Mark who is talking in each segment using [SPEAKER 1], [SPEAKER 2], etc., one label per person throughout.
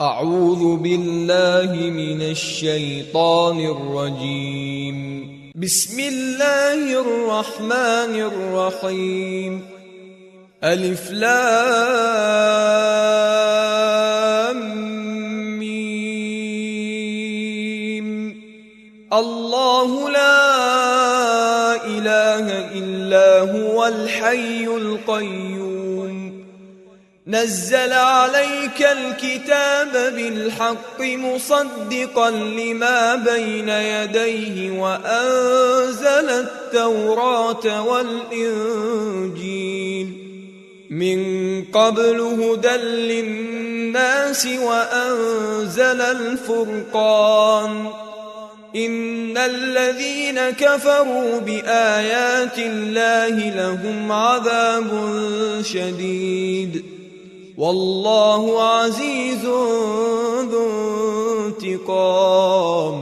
[SPEAKER 1] أعوذ بالله من الشيطان الرجيم. بسم الله الرحمن الرحيم. ألف لام ميم. الله لا إله إلا هو الحي القيوم. نزل عليك الكتاب بالحق مصدقا لما بين يديه وأنزل التوراة والإنجيل من قبل هدى للناس وأنزل الفرقان. إن الذين كفروا بآيات الله لهم عذاب شديد والله عزيز ذو انتقام.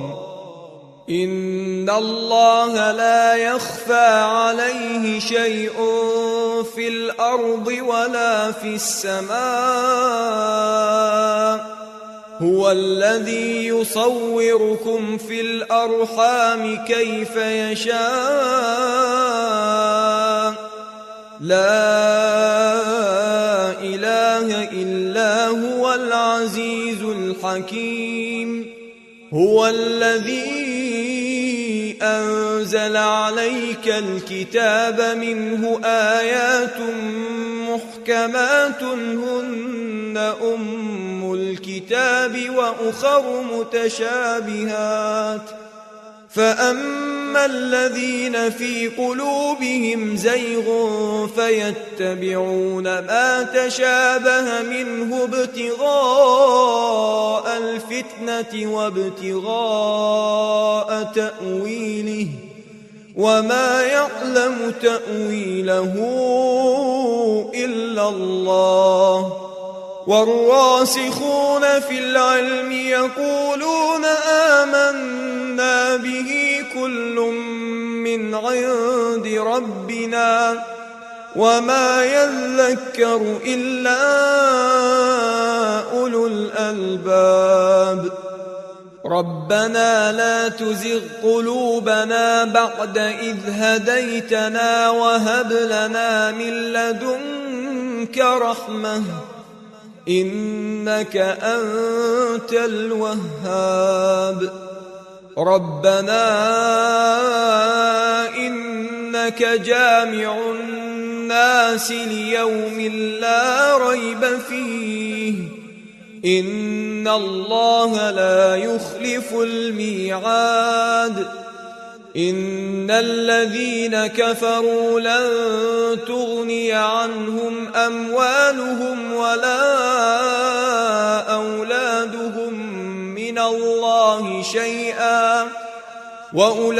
[SPEAKER 1] إن الله لا يخفى عليه شيء في الأرض ولا في السماء. هو الذي يصوركم في الأرحام كيف يشاء. لا إله إلا هو العزيز الحكيم. هو الذي أنزل عليك الكتاب منه آيات محكمات هن أم الكتاب وأخر متشابهات. فأما الذين في قلوبهم زيغ فيتبعون ما تشابه منه ابتغاء الفتنة وابتغاء تأويله وما يعلم تأويله إلا الله. والراسخون في العلم يقولون آمنا به كل من عند ربنا وما يذكر إلا أولو الألباب. ربنا لا تزغ قلوبنا بعد إذ هديتنا وهب لنا من لدنك رحمة إنك أنت الوهاب. ربنا إنك جامع الناس ليوم لا ريب فيه إن الله لا يخلف الميعاد. إن الذين كفروا لن تغني عنهم أموالهم ولا أولادهم من الله شيئا وأولئك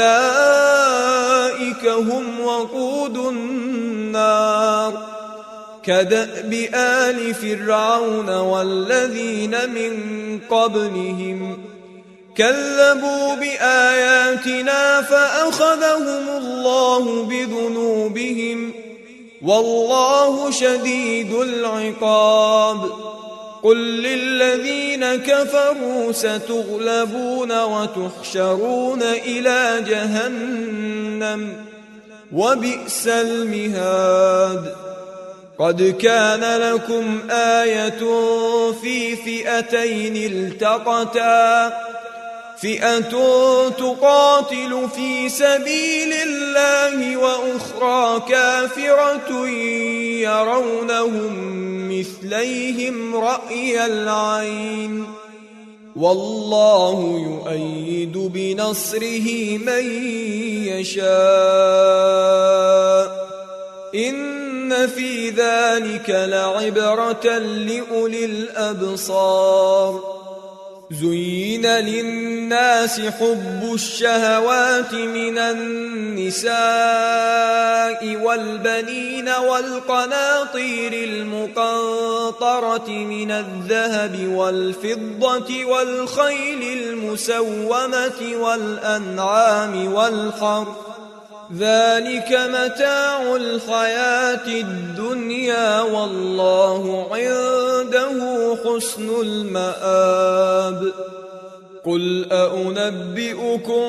[SPEAKER 1] هم وقود النار. كدأب آل فرعون والذين من قبلهم كذبوا بآياتنا فأخذهم الله بذنوبهم والله شديد العقاب. قل للذين كفروا ستغلبون وتحشرون إلى جهنم وبئس المهاد. قد كان لكم آية في فئتين التقتا فئة تقاتل في سبيل الله وأخرى كافرة يرونهم مثليهم رأي العين والله يؤيد بنصره من يشاء. إن في ذلك لعبرة لأولي الأبصار. زين للناس حب الشهوات من النساء والبنين والقناطير المقنطرة من الذهب والفضة والخيل المسومة والأنعام والحرث ذلك متاع الحياة الدنيا والله عنده حسن المآب قل أنبئكم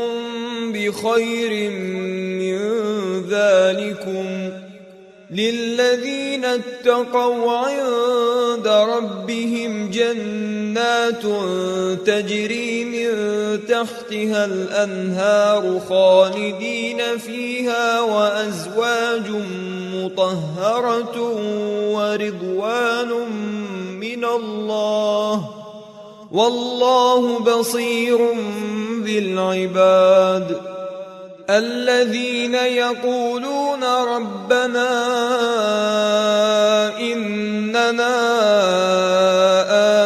[SPEAKER 1] بخير من ذلكم للذين اتقوا عند ربهم جنات تجري من تحتها الأنهار خالدين فيها وأزواج مطهرة ورضوان من الله والله بصير بالعباد الذين يقولون ربنا إننا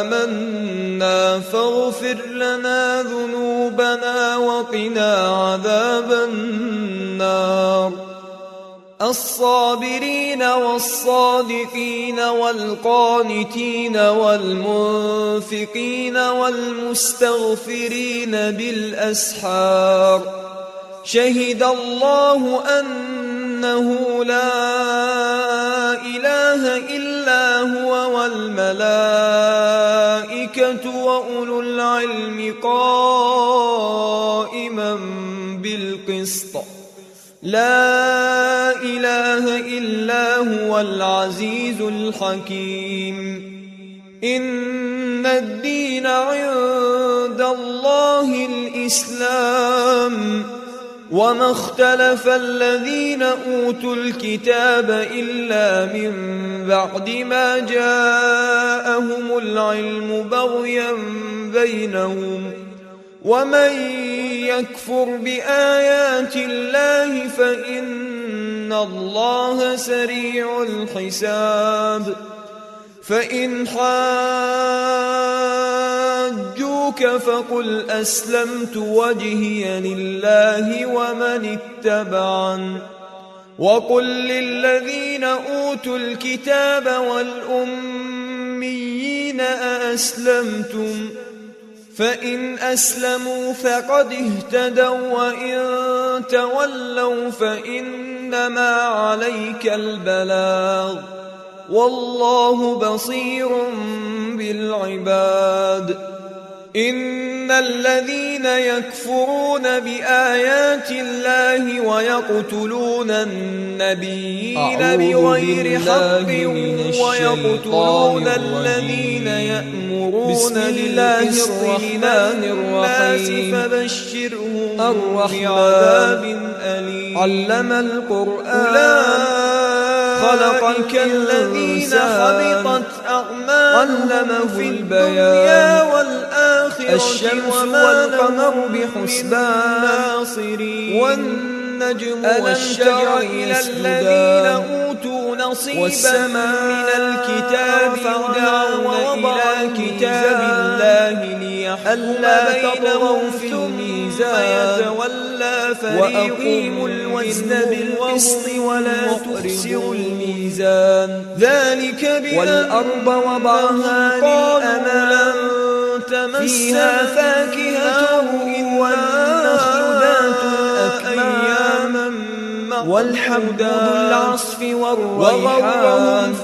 [SPEAKER 1] آمنا فاغفر لنا ذنوبنا وقنا عذاب النار الصابرين والصادقين والقانتين والمنفقين والمستغفرين بالأسحار شهد الله أنه لا إله إلا هو والملائكة وأولو العلم قائما بالقسط لا إله إلا هو العزيز الحكيم إن الدين عند الله الإسلام وما اختلف الذين أوتوا الكتاب إلا من بعد ما جاءهم العلم بغيا بينهم ومن يكفر بآيات الله فإن الله سريع الحساب فإن حاجوك فقل أسلمت وجهي لله ومن اتبعن وقل للذين أوتوا الكتاب والأميين أأسلمتم فإن أسلموا فقد اهتدوا وإن تولوا فإنما عليك البلاغ والله بصير بالعباد إن الذين يكفرون بآيات الله ويقتلون النبيين بغير حق ويقتلون الذين يأمرون بالقسط من الناس فبشرهم بعذاب أليم علم القرآن خلق الذين حبطت أعمالهم في الدنيا والآخرة والقمر بحسبان والنجم والشجر إلى الذين أوتوا نصيبا من الكتاب يدعون إلى كتاب الله ليحكم بينهم في الميزان فيتولى فريق الوزن بالقسط ولا تخسروا الميزان ذلك والأرض وضعها للأنام فيها فاكهة والنخل ذات الأكمام والحب ذو العصف والريحان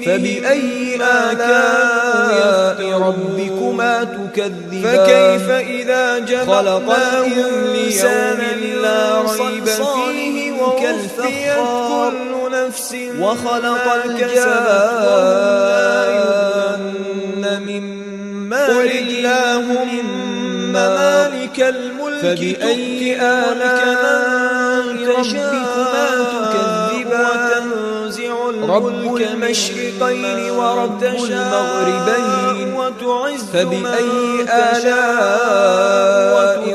[SPEAKER 1] فبأي آلاء ربكما تكذبان فكيف إذا جمعناهم ليوم لا ريب فيه ووفيت كل نفس وخلق الجان مما قل اللهم مالك الملك فبأي آلاء ربكما تكذبان رب المشرقين ورب المغربين فبأي آلاء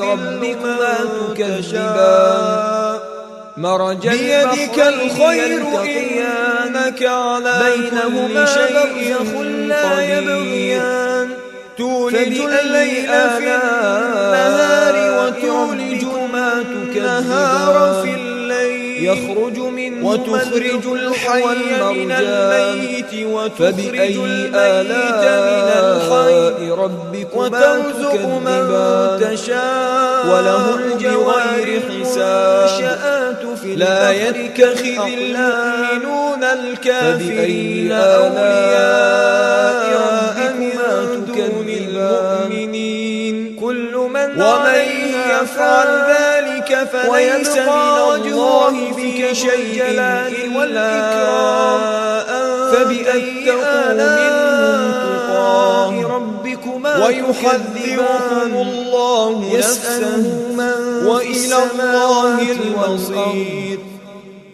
[SPEAKER 1] ربكما تكذبان مرج بيدك الخير إنك على بينهما شيء لا يبغيان تولج الليل في النهار وتولج النهار في الليل يخرج منه وتخرج الحي من الميت وتخرج الميت من الحي وترزق من تشاء
[SPEAKER 2] وله بغير حساب
[SPEAKER 1] لا يتخذ المؤمنون الكافرين أولياء من دون المؤمنين ومن يفعل ذلك فليس من الله في شيء إلا فبأي آلاء ربكما ويحذركم الله نفسه وإلى الله المصير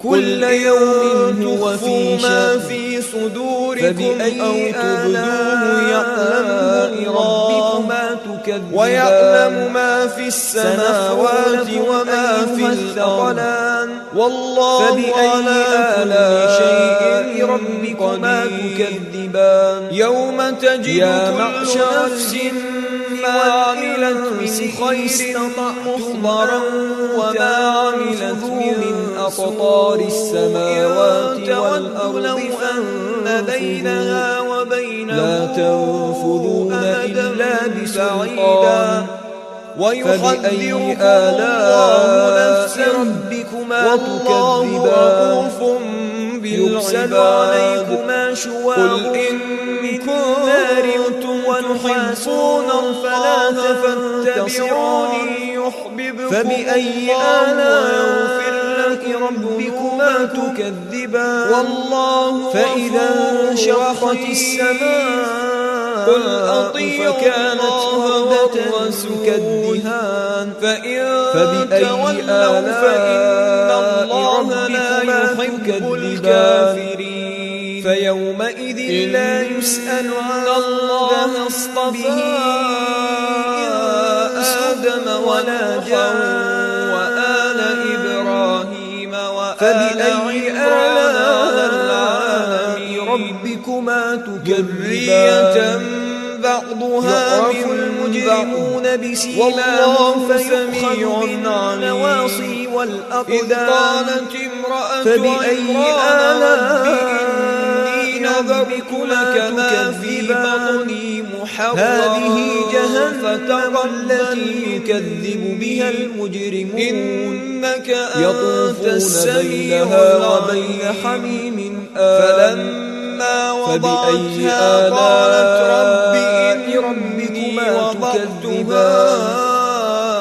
[SPEAKER 1] كل يوم تخفوا ما في صدوركم أو تبدوه يعلمه الله ويعلم ما في السماوات وما في الأرض والله على كل شيء ربكما تكذبان يوم تجد كل نفس ما عملت من خير محضرا وما عملت من أقطار السماوات والأرض لو أن بينها وبينه
[SPEAKER 2] لا تنفذون إلا بسلطان
[SPEAKER 1] ويحذركم الله نفس ربكما والله رؤوف بالعباد عليكما شواظ من نار وتحبون فلا تفتبعوني يحببكم
[SPEAKER 2] فبأي
[SPEAKER 1] آلاء ربكما تكذبان والله
[SPEAKER 2] فإذا انشقت السماء
[SPEAKER 1] قل أطيعوا الله والرسول
[SPEAKER 2] كالدهان
[SPEAKER 1] فبأي آلاء ربكما يحب الكافرين فيومئذ لا يسأل عن الله اصطفى آدم ولا جاء وآل إبراهيم
[SPEAKER 2] فبأي آلاء
[SPEAKER 1] ربكما تكذبان بعضها من المجرمون بسيماهم فيؤخذ بالنواصي والأقدام إذ قالت امرأة
[SPEAKER 2] فبأي آلاء
[SPEAKER 1] نذرت لك ما في بطني محررا
[SPEAKER 2] هذه جهنم
[SPEAKER 1] التي
[SPEAKER 2] يكذب بها المجرمون
[SPEAKER 1] إنك أنت
[SPEAKER 2] يطوفون
[SPEAKER 1] السميع
[SPEAKER 2] بينها وبين
[SPEAKER 1] العليم
[SPEAKER 2] حميم
[SPEAKER 1] فلما وضعتها قالت رب إني
[SPEAKER 2] ربكما
[SPEAKER 1] وضعتها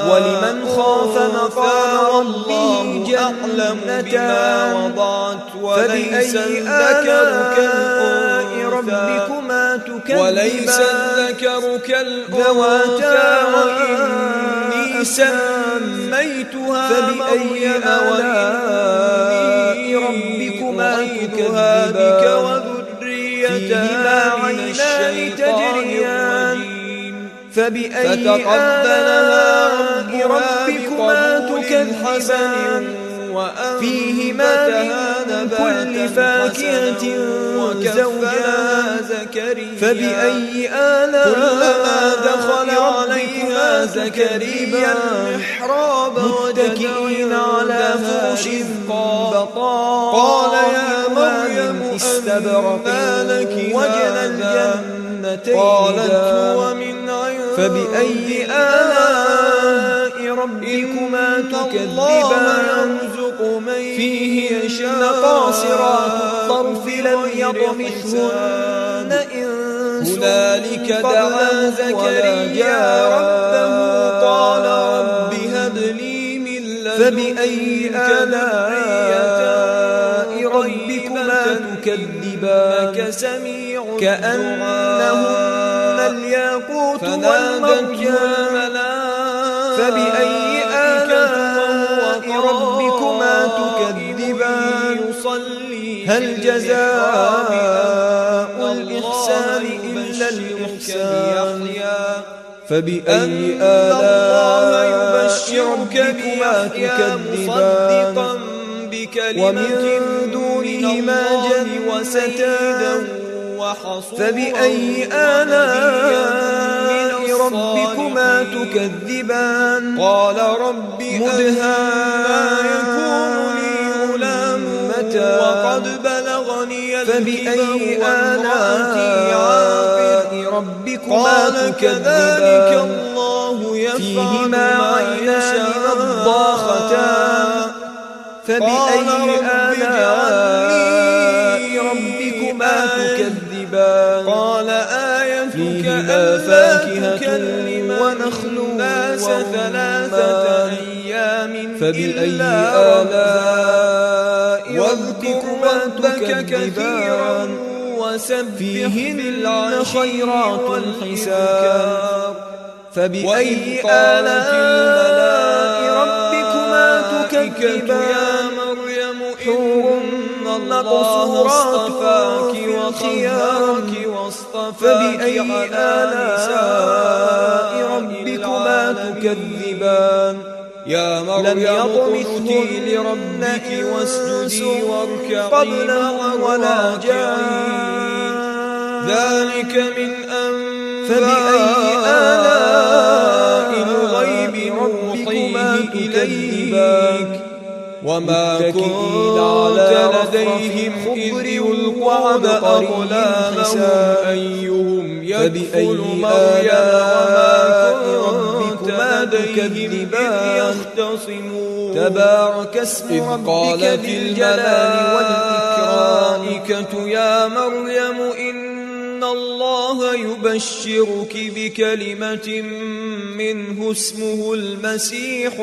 [SPEAKER 2] ولمن خاف مقام ربه
[SPEAKER 1] أعلم بما وضعت وليس
[SPEAKER 2] فبأي
[SPEAKER 1] الذكر
[SPEAKER 2] آلاء ربكما تكذبان
[SPEAKER 1] وليس الذكر
[SPEAKER 2] ذواتا
[SPEAKER 1] وإني سميتها
[SPEAKER 2] فبأي آلاء ربكما
[SPEAKER 1] تكذبان بك وذريتها
[SPEAKER 2] فيهما
[SPEAKER 1] من
[SPEAKER 2] عينان
[SPEAKER 1] الشيطان
[SPEAKER 2] تجريان
[SPEAKER 1] الرجيم
[SPEAKER 2] فبأي
[SPEAKER 1] فتقبلها
[SPEAKER 2] ربكما تكذبان فيهما من كل فاكهة زوجان فبأي آلاء
[SPEAKER 1] كلما دخل عليها زكريا المحراب
[SPEAKER 2] متكئين على فرش بطاء
[SPEAKER 1] قال يا مريم
[SPEAKER 2] استبرق
[SPEAKER 1] لك
[SPEAKER 2] وجنى الجنتين
[SPEAKER 1] قالت هو من عند
[SPEAKER 2] فبأي آلاء ربكما تكذبان
[SPEAKER 1] فيه يشاء
[SPEAKER 2] قاصرات الطرف لم يطمثهن إنس
[SPEAKER 1] هنالك دعا زكريا ربه قال رب هب لي من
[SPEAKER 2] فبأي آلاء ربكما تكذبان
[SPEAKER 1] سميع
[SPEAKER 2] كأنهن الياقوت والمرجان فبأي آلاء ربكما تكذبان هل جزاء الإحسان إلا الإحسان
[SPEAKER 1] فبأي آلاء
[SPEAKER 2] يبشرك بما تكذبان ومن دونهما جنتان فبأي آلاء ربكما
[SPEAKER 1] تكذبان قال رب
[SPEAKER 2] مدهامتان
[SPEAKER 1] يكون لي غلام
[SPEAKER 2] وقد بلغني
[SPEAKER 1] فبأي
[SPEAKER 2] وامرأتي عاقر
[SPEAKER 1] ربكما
[SPEAKER 2] قال كذلك
[SPEAKER 1] تكذبان
[SPEAKER 2] الله يفعل
[SPEAKER 1] فيهما
[SPEAKER 2] ما
[SPEAKER 1] عينان
[SPEAKER 2] يشاء
[SPEAKER 1] نضاختان فبأي آلاء ربكما تكذبان
[SPEAKER 2] قال آيتك
[SPEAKER 1] فيهما
[SPEAKER 2] ألا
[SPEAKER 1] فاكهة
[SPEAKER 2] تكلم
[SPEAKER 1] ونخل
[SPEAKER 2] الناس ثلاثة أيام
[SPEAKER 1] فبأي
[SPEAKER 2] إلا
[SPEAKER 1] آلاء
[SPEAKER 2] واذكر
[SPEAKER 1] ربكما
[SPEAKER 2] ربك كثيرا
[SPEAKER 1] تكذبان
[SPEAKER 2] وسبح
[SPEAKER 1] فيهن خيرات حسان فبأي
[SPEAKER 2] وإذ
[SPEAKER 1] آلاء ربكما تكذبان
[SPEAKER 2] يا مريم
[SPEAKER 1] حور
[SPEAKER 2] إن الله
[SPEAKER 1] مقصورات
[SPEAKER 2] اصطفاك
[SPEAKER 1] في
[SPEAKER 2] وطهرك واصطفاك
[SPEAKER 1] فبأي
[SPEAKER 2] على
[SPEAKER 1] آلاء ربكما تكذبان
[SPEAKER 2] يا
[SPEAKER 1] لم
[SPEAKER 2] مريم
[SPEAKER 1] يطمثهن
[SPEAKER 2] قنتي لربك واسجدي واركعي
[SPEAKER 1] قبلهم ولا
[SPEAKER 2] الراكعين ذلك من
[SPEAKER 1] فبأي آلاء
[SPEAKER 2] الغيب
[SPEAKER 1] ربكما
[SPEAKER 2] نوحيه
[SPEAKER 1] تكذبان
[SPEAKER 2] إليك وما
[SPEAKER 1] متكئين
[SPEAKER 2] كنت
[SPEAKER 1] على
[SPEAKER 2] لديهم
[SPEAKER 1] رفرف
[SPEAKER 2] إذ
[SPEAKER 1] خضر
[SPEAKER 2] يلقون
[SPEAKER 1] وعبقري
[SPEAKER 2] أقلامهم
[SPEAKER 1] حسان
[SPEAKER 2] أيهم يكفل
[SPEAKER 1] فبأي
[SPEAKER 2] مريم
[SPEAKER 1] آلاء
[SPEAKER 2] وما كنت
[SPEAKER 1] ربكما
[SPEAKER 2] لديهم إذ
[SPEAKER 1] تكذبان
[SPEAKER 2] يختصمون
[SPEAKER 1] تبارك اسم
[SPEAKER 2] إذ
[SPEAKER 1] ربك
[SPEAKER 2] قالت
[SPEAKER 1] ذي الجلال والإكرام
[SPEAKER 2] الملائكة يا مريم إن الله يبشرك بكلمة منه اسمه المسيح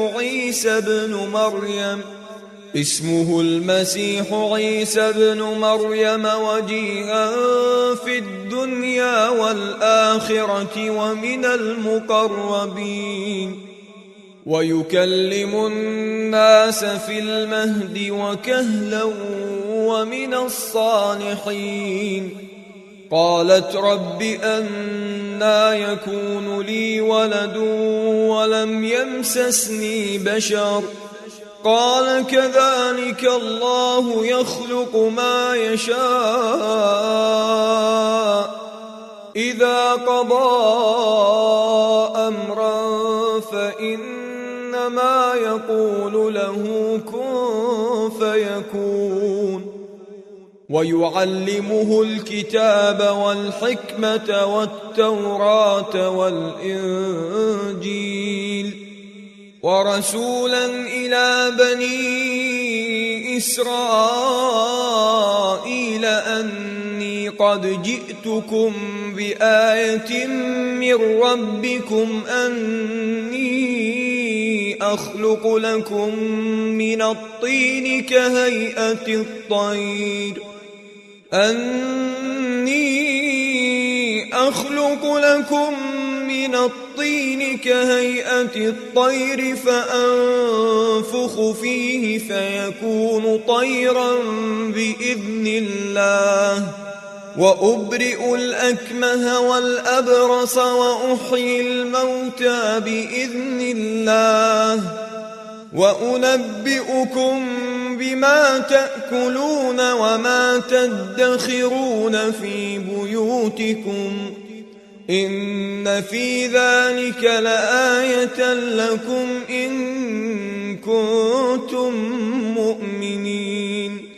[SPEAKER 2] عيسى بن مريم وجيها في الدنيا والآخرة ومن المقربين ويكلم الناس في المهد وكهلا ومن الصالحين قالت رب أنى يكون لي ولد ولم يمسسني بشر قال كذلك الله يخلق ما يشاء إذا قضى أمرا فإنما يقول له كن فيكون ويعلمه الكتاب والحكمة والتوراة والإنجيل ورسولا إلى بني إسرائيل أني قد جئتكم بآية من ربكم أني أخلق لكم من الطين كهيئة الطير فأنفخ فيه فيكون طيرا بإذن الله وأبرئ الأكمه والأبرص وأحيي الموتى بإذن الله وأنبئكم بما تأكلون وما تدخرون في بيوتكم إن في ذلك لآية لكم إن كنتم مؤمنين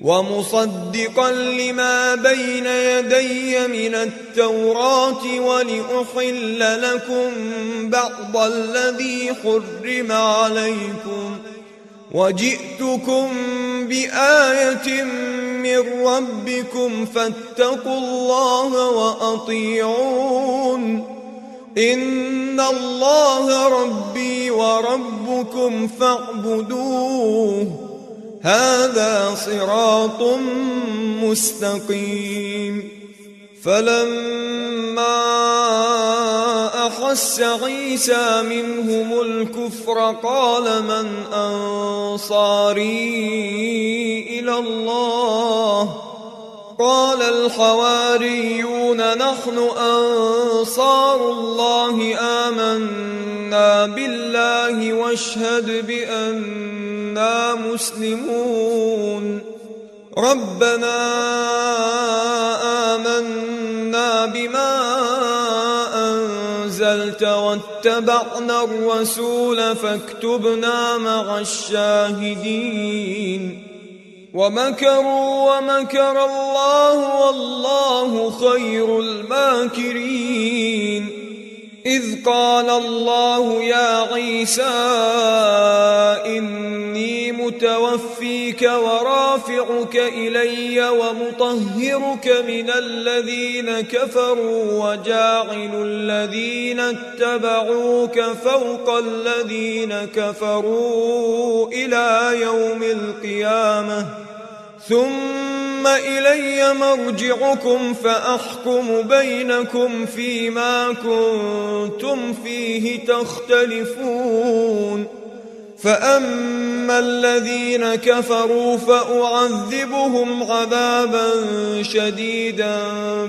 [SPEAKER 2] ومصدقا لما بين يدي من التوراة ولأحل لكم بعض الذي حرم عليكم وجئتكم بآية من ربكم فاتقوا الله وأطيعون إن الله ربي وربكم فاعبدوه هذا صراط مستقيم فلما أحس عيسى منهم الكفر قال من أنصاري إلى الله قال الحواريون نحن أنصار الله آمنا بالله واشهد بأننا مسلمون ربنا آمنا بما أنزلت واتبعنا الرسول فاكتبنا مع الشاهدين ومكروا ومكر الله والله خير الماكرين. إذ قال الله يا عيسى إني متوفيك ورافعك إلي ومطهرك من الذين كفروا وجاعل الذين اتبعوك فوق الذين كفروا إلى يوم القيامة ثم إلي مرجعكم فأحكم بينكم فيما كنتم فيه تختلفون. فأما الذين كفروا فأعذبهم عذابا شديدا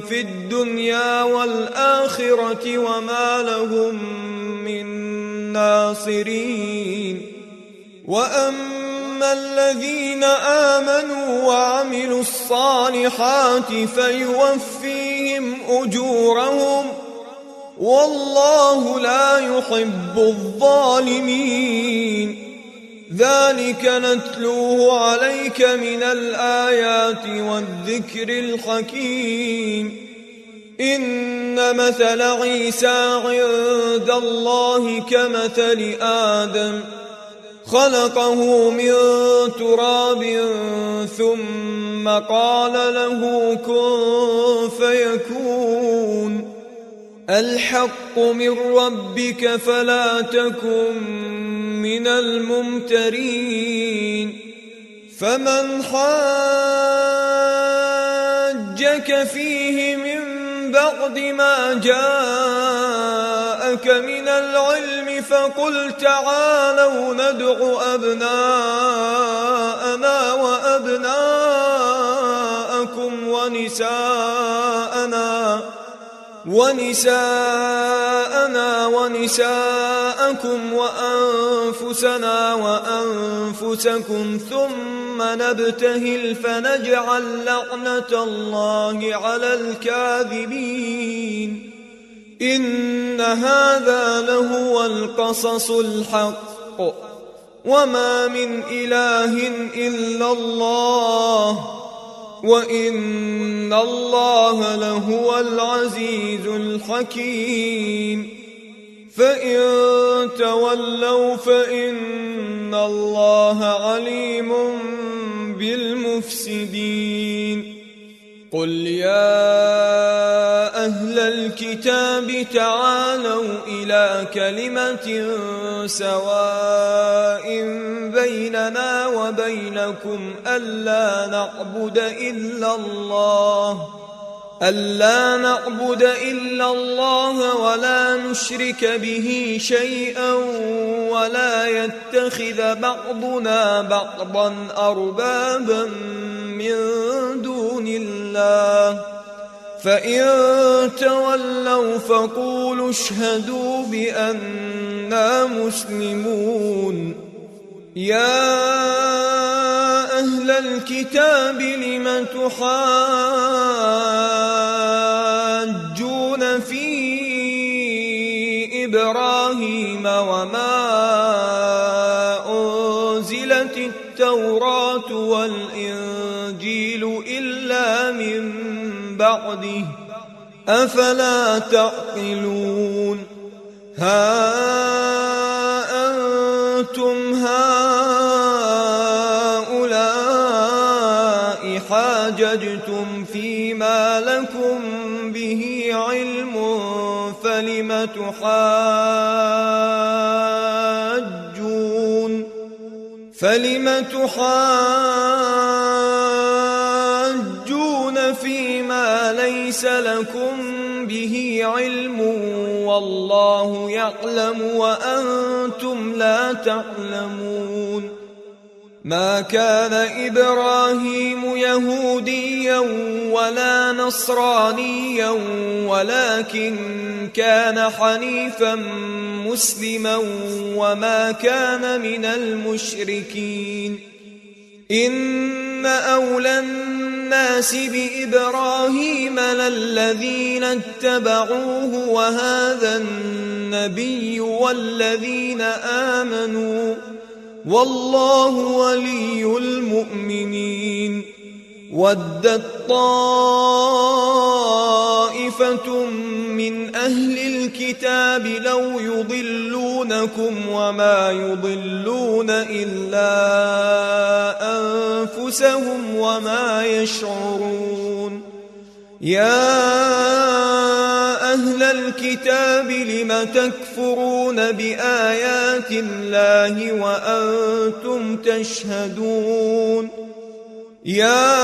[SPEAKER 2] في الدنيا والآخرة وما لهم من ناصرين. وأما الذين آمنوا وعملوا الصالحات فيوفيهم أجورهم والله لا يحب الظالمين. ذلك نتلوه عليك من الآيات والذكر الحكيم. إن مثل عيسى عند الله كمثل آدم خلقه من تراب ثم قال له كن فيكون. الحق من ربك فلا تكن من الممترين. فمن حاجك فيه من بعد ما جاءك من العلم فقل تعالوا ندع أبناءنا وأبناءكم ونساءنا ونساءكم وأنفسنا وأنفسكم ثم نبتهل فنجعل لعنة الله على الكاذبين. إن هذا لهو القصص الحق وما من إله إلا الله وإن الله لهو العزيز الحكيم. فإن تولوا فإن الله عليم بالمفسدين. قل يا أهل الكتاب تعالوا إلى كلمة سواء بيننا وبينكم ألا نعبد إلا الله ولا نشرك به شيئا ولا يتخذ بعضنا بعضا أربابا من دون الله. فإن تولوا فقولوا اشهدوا بأننا مسلمون. يا أهل الكتاب لم تحاجون في إبراهيم وما أنزلت التوراة والإنجيل إلا من بعده أفلا تعقلون. ها أنتم هؤلاء حاججتم فيما لكم به علم فلم تحاجون فيما ليس لكم به علم والله يعلم وأنتم لا تعلمون. ما كان إبراهيم يهوديا ولا نصرانيا ولكن كان حنيفا مسلما وما كان من المشركين. إن أولى الناس بإبراهيم للذين اتبعوه وهذا النبي والذين آمنوا والله ولي المؤمنين. ودت طائفة من أهل الكتاب لو يضلونكم وما يضلون إلا أنفسهم وما يشعرون. يا أهل الكتاب لم تكفرون بآيات الله وأنتم تشهدون. يا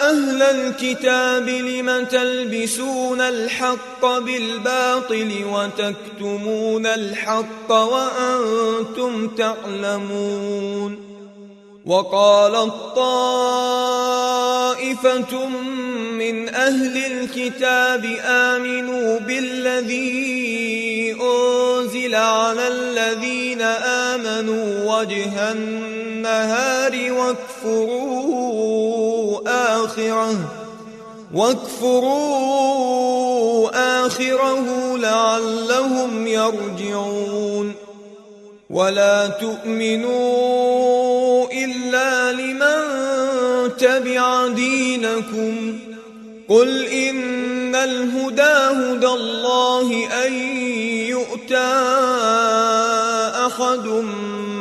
[SPEAKER 2] أهل الكتاب لم تلبسون الحق بالباطل وتكتمون الحق وأنتم تعلمون. وقالت طائفة من أهل الكتاب آمنوا بالذي أنزل على الذين آمنوا وجه النهار واكفروا آخره لعلهم يرجعون. ولا تؤمنوا إلا لمن تبع دينكم. قل إن الهدى هدى الله أن يؤتى أحد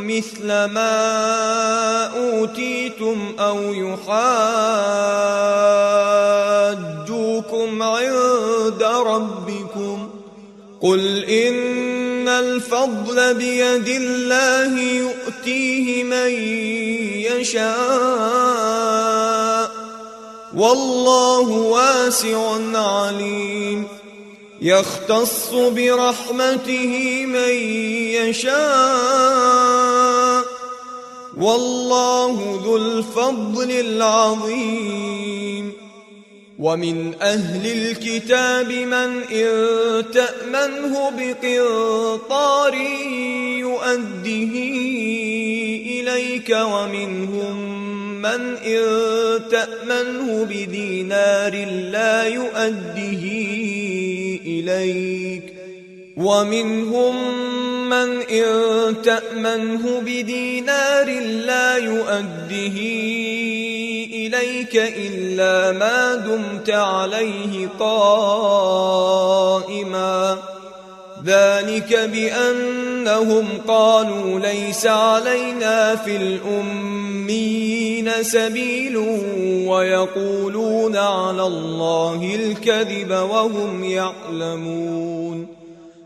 [SPEAKER 2] مثل ما أوتيتم أو يحاجوكم عند ربكم. قل إن الفضل بيد الله يؤتيه من يشاء والله واسع عليم. يختص برحمته من يشاء والله ذو الفضل العظيم. ومن أهل الكتاب من إن تأمنه بقنطار يؤده إليك ومنهم من إن تأمنه بدينار لا يؤده إليك ومنهم من إن تأمنه بدينار لا يؤده إليك إلا ما دمت عليه قائما. ذلك بأنهم قالوا ليس علينا في الأميين سبيل ويقولون على الله الكذب وهم يعلمون.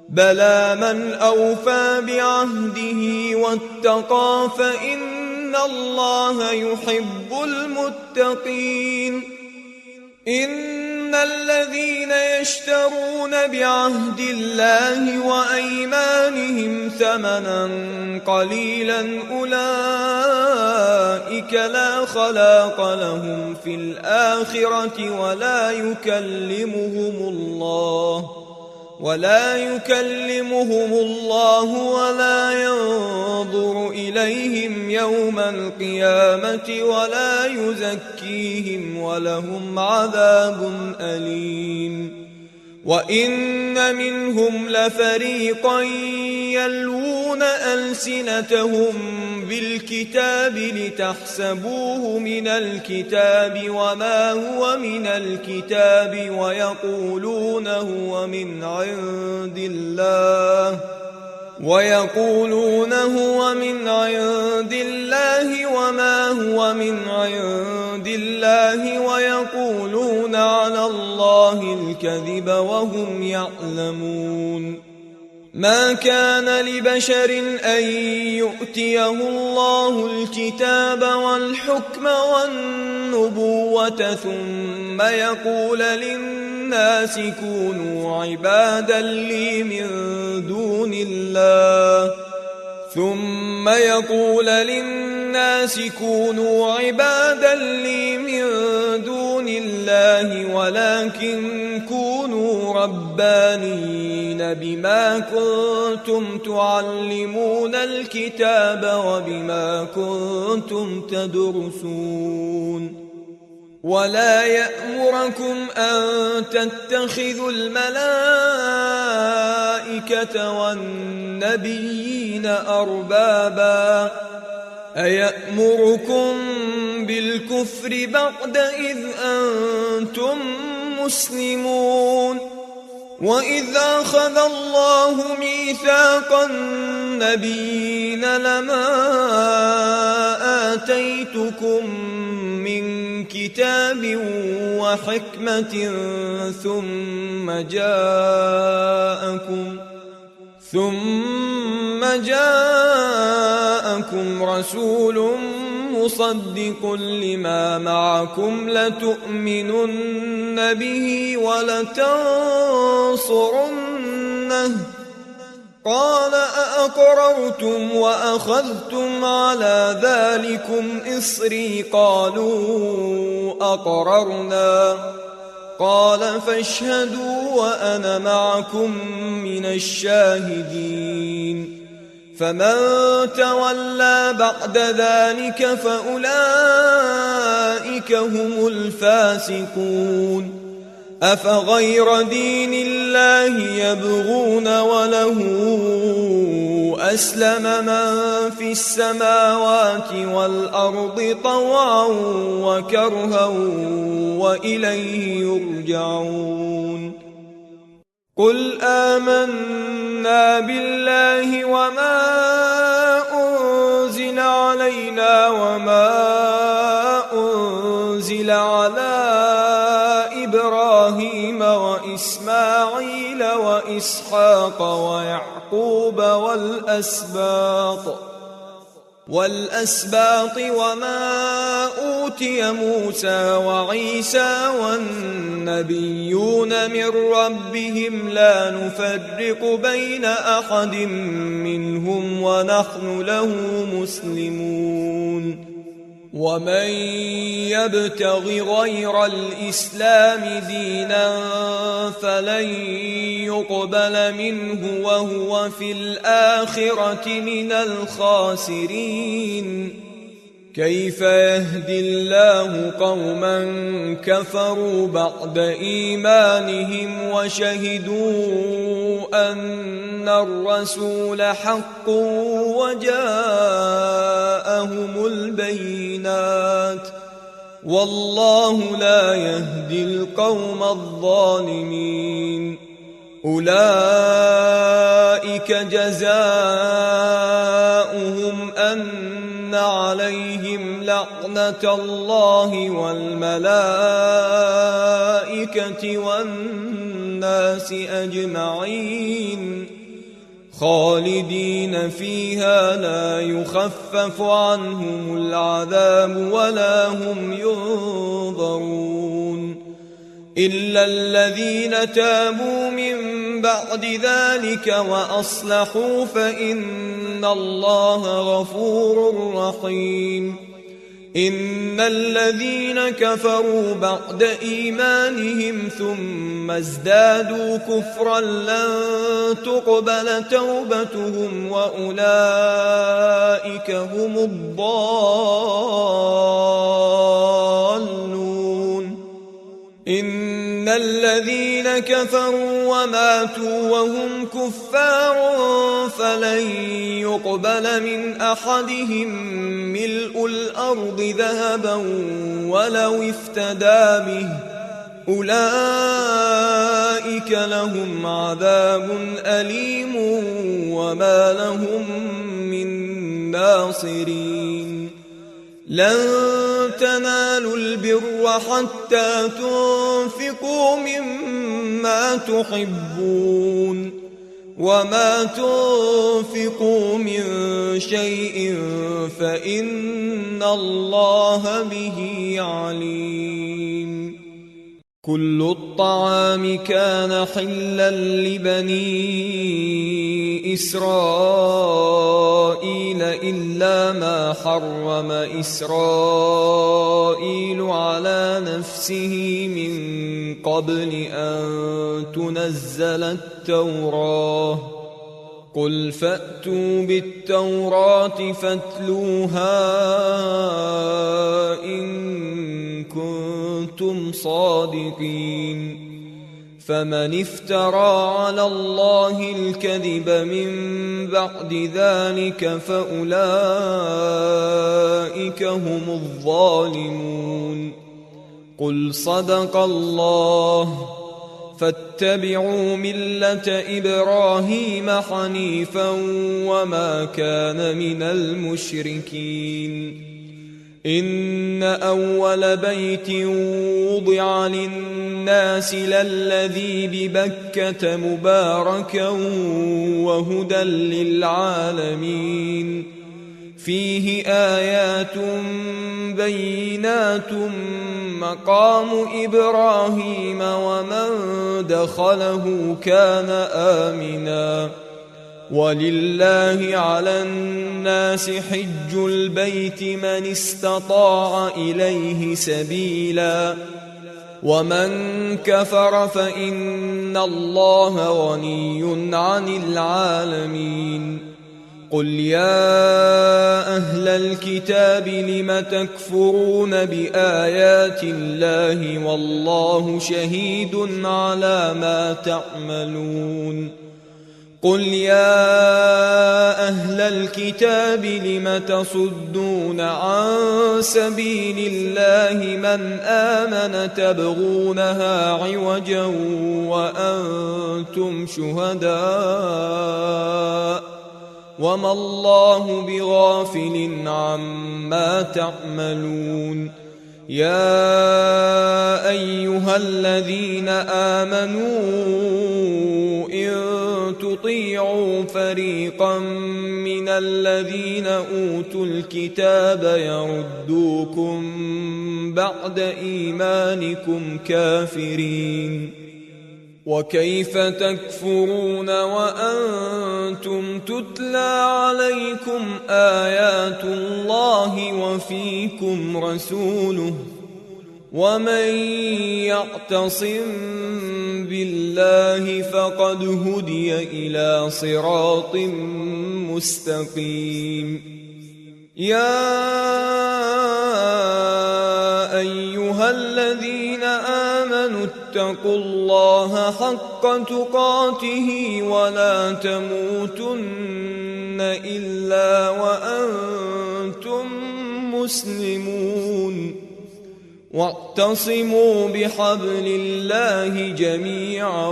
[SPEAKER 2] بلى من أوفى بعهده واتقى فإن الله يحب المتقين. إن الذين يشترون بعهد الله وأيمانهم ثمنا قليلا أولئك لا خلاق لهم في الآخرة ولا يكلمهم الله ولا ينظر إليهم يوم القيامة ولا يزكيهم ولهم عذاب أليم. وإن منهم لفريقا يلوون ألسنتهم بالكتاب لتحسبوه من الكتاب وما هو من الكتاب ويقولون هو من عند الله وما هو من عند الله ويقولون على الله الكذب وهم يعلمون. ما كان لبشر أن يؤتيه الله الكتاب والحكم والنبوة ثم يقول للناس كونوا عبادا لي من دون الله ولكن كونوا ربانيين بما كنتم تعلمون الكتاب وبما كنتم تدرسون. ولا يأمركم أن تتخذوا الملائكة والملائكة والنبيين أربابا أيأمركم بالكفر بعد إذ أنتم مسلمون وإذ أخذ الله ميثاق النبيين لما آتيتكم من كتاب وحكمة ثم جاءكم رسول مصدق لما معكم لتؤمنن به ولتنصرنه قال أأقررتم وأخذتم على ذلكم إصري قالوا أقررنا قال فاشهدوا وأنا معكم من الشاهدين فمن تولى بعد ذلك فأولئك هم الفاسقون أفغير دين الله يبغون وله أسلم من في السماوات والأرض طوعا وكرها وإليه يرجعون قل آمنا بالله وما أنزل علينا وما أنزل على إبراهيم وإسماعيل وإسحاق ويعقوب والأسباط وما أوتي موسى وعيسى والنبيون من ربهم لا نفرق بين أحد منهم ونحن له مسلمون ومن يبتغ غير الإسلام دينا فلن يقبل منه وهو في الآخرة من الخاسرين كيف يهدي الله قوما كفروا بعد إيمانهم وشهدوا أن الرسول حق وجاءهم البينات والله لا يهدي القوم الظالمين أولئك جزاؤهم أن عليهم لعنة الله والملائكة والناس أجمعين خالدين فيها لا يخفف عنهم العذاب ولا هم ينظرون إلا الذين تابوا من بعد ذلك وأصلحوا فإن الله غفور رحيم إن الذين كفروا بعد إيمانهم ثم ازدادوا كفرا لن تقبل توبتهم وأولئك هم الضالون إن الذين كفروا وماتوا وهم كفار فلن يقبل من أحدهم ملء الأرض ذهبا ولو افتدى به أولئك لهم عذاب أليم وما لهم من ناصرين لن تنالوا البر حتى تنفقوا مما تحبون وما تنفقوا من شيء فإن الله به عليم كل الطعام كان حلا لبني إسرائيل إلا ما حرم إسرائيل على نفسه من قبل أن تنزل التوراة قل فأتوا بالتوراة فاتلوها إن كنتم صادقين فمن افترى على الله الكذب من بعد ذلك فأولئك هم الظالمون. قل صدق الله، فاتبعوا ملة إبراهيم حنيفا وما كان من المشركين. إن أول بيت وضع للناس للذي ببكة مباركا وهدى للعالمين، فيه آيات بينات مقام إبراهيم ومن دخله كان آمنا، ولله على الناس حج البيت من استطاع إليه سبيلا، ومن كفر فإن الله غني عن العالمين. قل يا أهل الكتاب لم تكفرون بآيات الله والله شهيد على ما تعملون. قل يا أهل الكتاب لم تصدون عن سبيل الله من آمن تبغونها عوجا وأنتم شهداء وما الله بغافل عما تعملون. يا أيها الذين آمنوا إن تطيعوا فريقا من الذين أوتوا الكتاب يردوكم بعد إيمانكم كافرين، وكيف تكفرون وأنتم تتلى عليكم آيات الله وفيكم رسوله، ومن يعتصم بالله فقد هدي إلى صراط مستقيم. يا أيها الذين آمنوا اتقوا الله حق تقاته ولا تموتن إلا وأنتم مسلمون، واعتصموا بحبل الله جميعا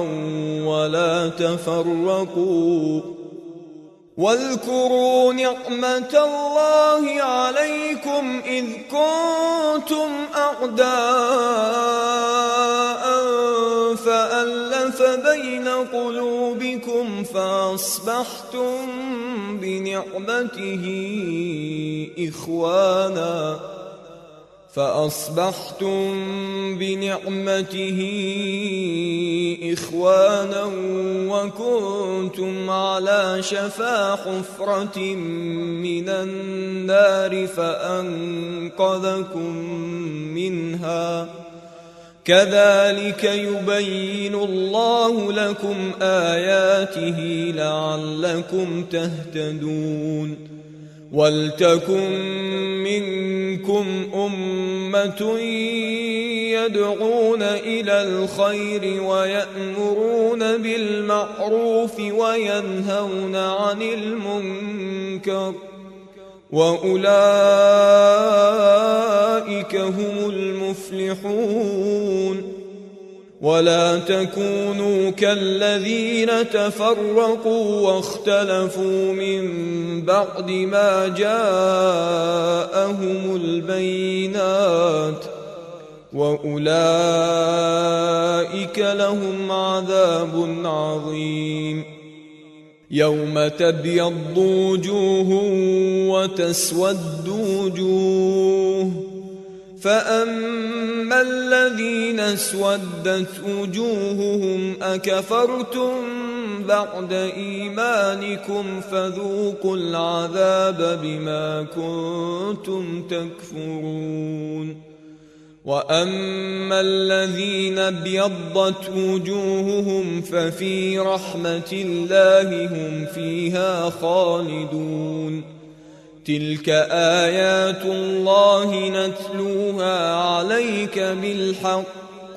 [SPEAKER 2] ولا تفرقوا، واذكروا نعمة الله عليكم إذ كنتم أعداء فألف بين قلوبكم فأصبحتم بنعمته إخوانا وكنتم على شفا حفرة من النار فأنقذكم منها. كذلك يبين الله لكم آياته لعلكم تهتدون. ولتكن منكم أمة يدعون إلى الخير ويأمرون بالمعروف وينهون عن المنكر، وأولئك هم المفلحون. ولا تكونوا كالذين تفرقوا واختلفوا من بعد ما جاءهم البينات، وأولئك لهم عذاب عظيم. يوم تبيض وجوه وتسود وجوه، فأما الذين اسودت وجوههم أكفرتم بعد إيمانكم فذوقوا العذاب بما كنتم تكفرون. وأما الذين ابيضت وجوههم ففي رحمة الله هم فيها خالدون. تلك آيات الله نتلوها عليك بالحق،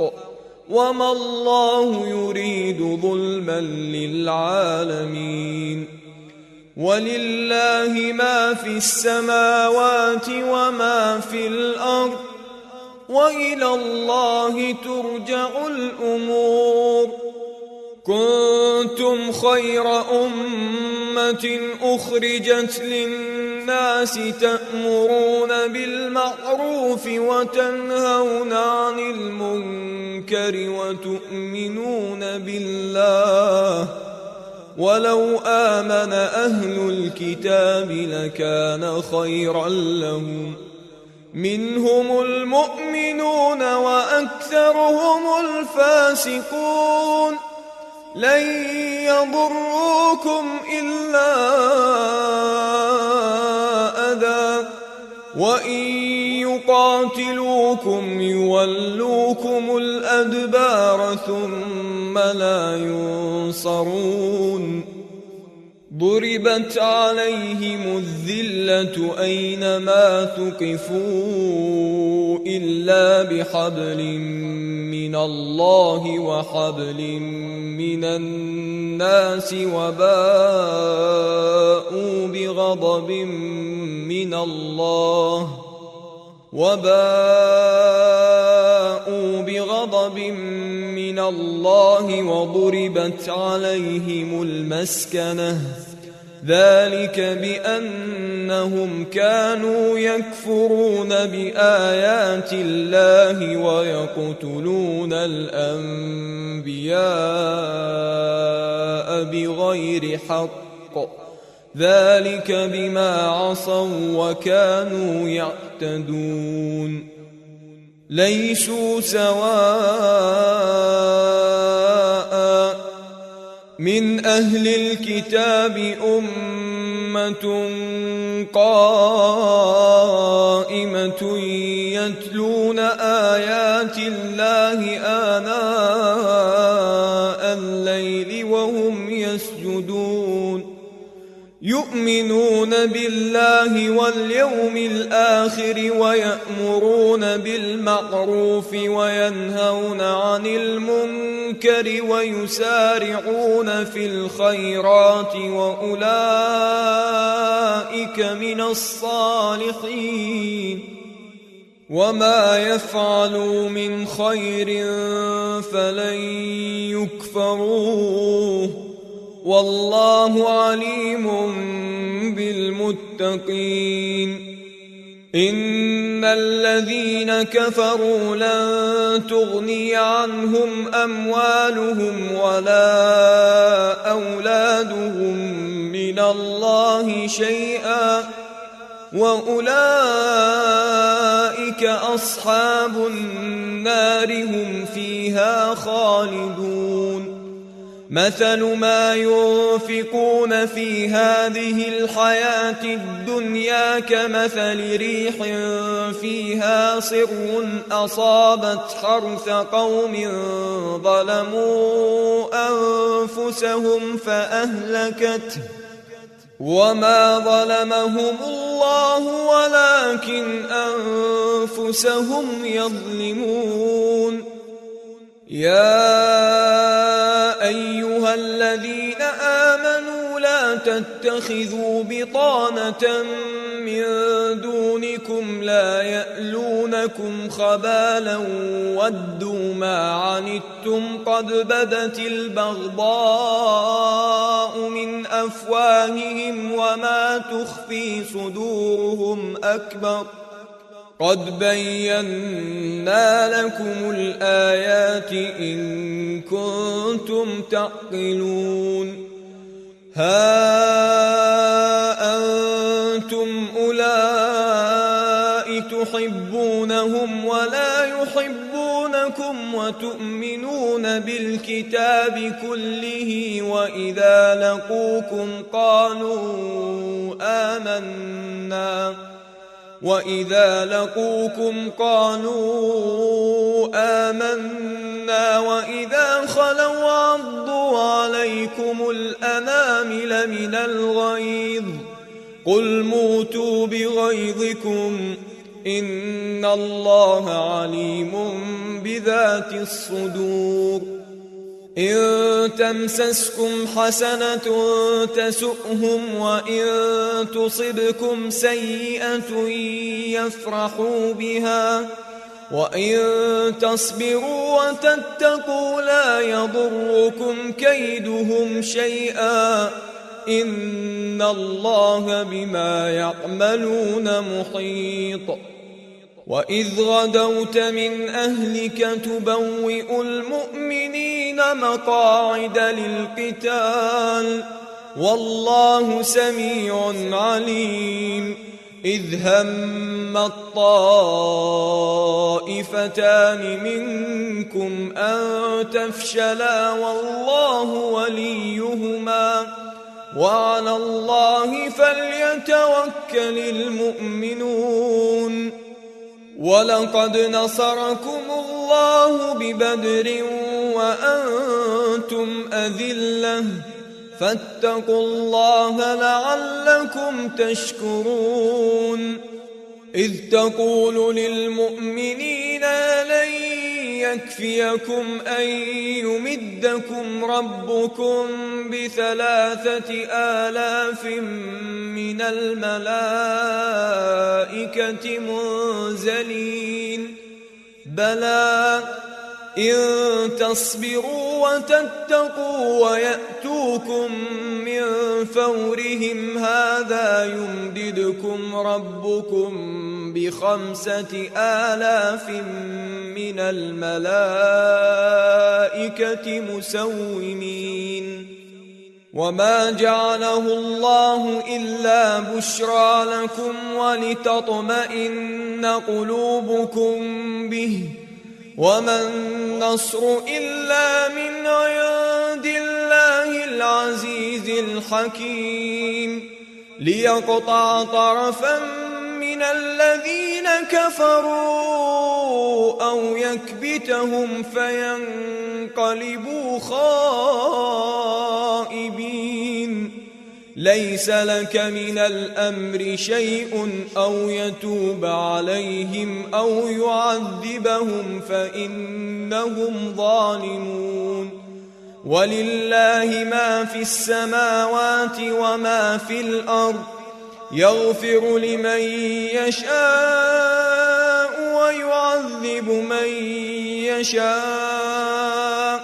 [SPEAKER 2] وما الله يريد ظلما للعالمين ولله ما في السماوات وما في الأرض وإلى الله ترجع الأمور كنتم خير أمة أخرجت للناس تأمرون بالمعروف وتنهون عن المنكر وتؤمنون بالله ولو آمن أهل الكتاب لكان خيرا لهم منهم المؤمنون وأكثرهم الفاسقون لن يضروكم إلا أذى وإن يقاتلوكم يولوكم الأدبار ثم لا ينصرون ضربت عليهم الذلة أينما ثقفوا إلا بحبل من الله وحبل من الناس وباءوا بغضب من الله وضربت عليهم المسكنة ذلك بأنهم كانوا يكفرون بآيات الله ويقتلون الأنبياء بغير حق ذلك بما عصوا وكانوا يعتدون ليسوا سواء من أهل الكتاب أمة قائمة يتلون آيات الله آناء الليل وهم يسجدون يؤمنون بالله واليوم الآخر ويأمرون بالمعروف وينهون عن المنكر ويسارعون في الخيرات وأولئك من الصالحين وما يفعلوا من خير فلن يكفروه والله عليم بالمتقين إن الذين كفروا لن تغني عنهم أموالهم ولا أولادهم من الله شيئا وأولئك أصحاب النار هم فيها خالدون مثل ما ينفقون في هذه الحياة الدنيا كمثل ريح فيها صر أصابت حرث قوم ظلموا أنفسهم فأهلكته وما ظلمهم الله ولكن أنفسهم يظلمون يا أيها الذين آمنوا لا تتخذوا بطانة من دونكم لا يألونكم خبالا ودوا ما عنتم قد بدت البغضاء من أفواههم وما تخفي صدورهم أكبر قد بينا لكم الآيات إن كنتم تعقلون ها أنتم أولئك تحبونهم ولا يحبونكم وتؤمنون بالكتاب كله وإذا لقوكم قالوا آمنا وإذا خلوا عضوا عليكم الأنامل من الغيظ قل موتوا بغيظكم إن الله عليم بذات الصدور. إن تمسسكم حسنة تسؤهم وإن تصبكم سيئة يفرحوا بها وإن تصبروا وتتقوا لا يضركم كيدهم شيئا إن الله بما يعملون محيط. وإذ غدوت من أهلك تبوئ المؤمنين مقاعد للقتال والله سميع عليم. إذ هم الطائفتان منكم أن تفشلا والله وليهما وعلى الله فليتوكل المؤمنون. ولقد نصركم الله ببدر وأنتم أذلة فاتقوا الله لعلكم تشكرون. إذ تقول للمؤمنين لن يكفيكم أن يمدكم ربكم ب3,000 من الملائكة منزلين بلى إن تصبروا وتتقوا ويأتوكم من فورهم هذا يمددكم ربكم ب5,000 من الملائكة مسومين. وما جعله الله إلا بشرى لكم ولتطمئن قلوبكم به وما النصر إلا من عند الله العزيز الحكيم. ليقطع طرفا من الذين كفروا أو يكبتهم فينقلبوا خائبين. ليس لك من الأمر شيء أو يتوب عليهم أو يعذبهم فإنهم ظالمون. ولله ما في السماوات وما في الأرض يغفر لمن يشاء ويعذب من يشاء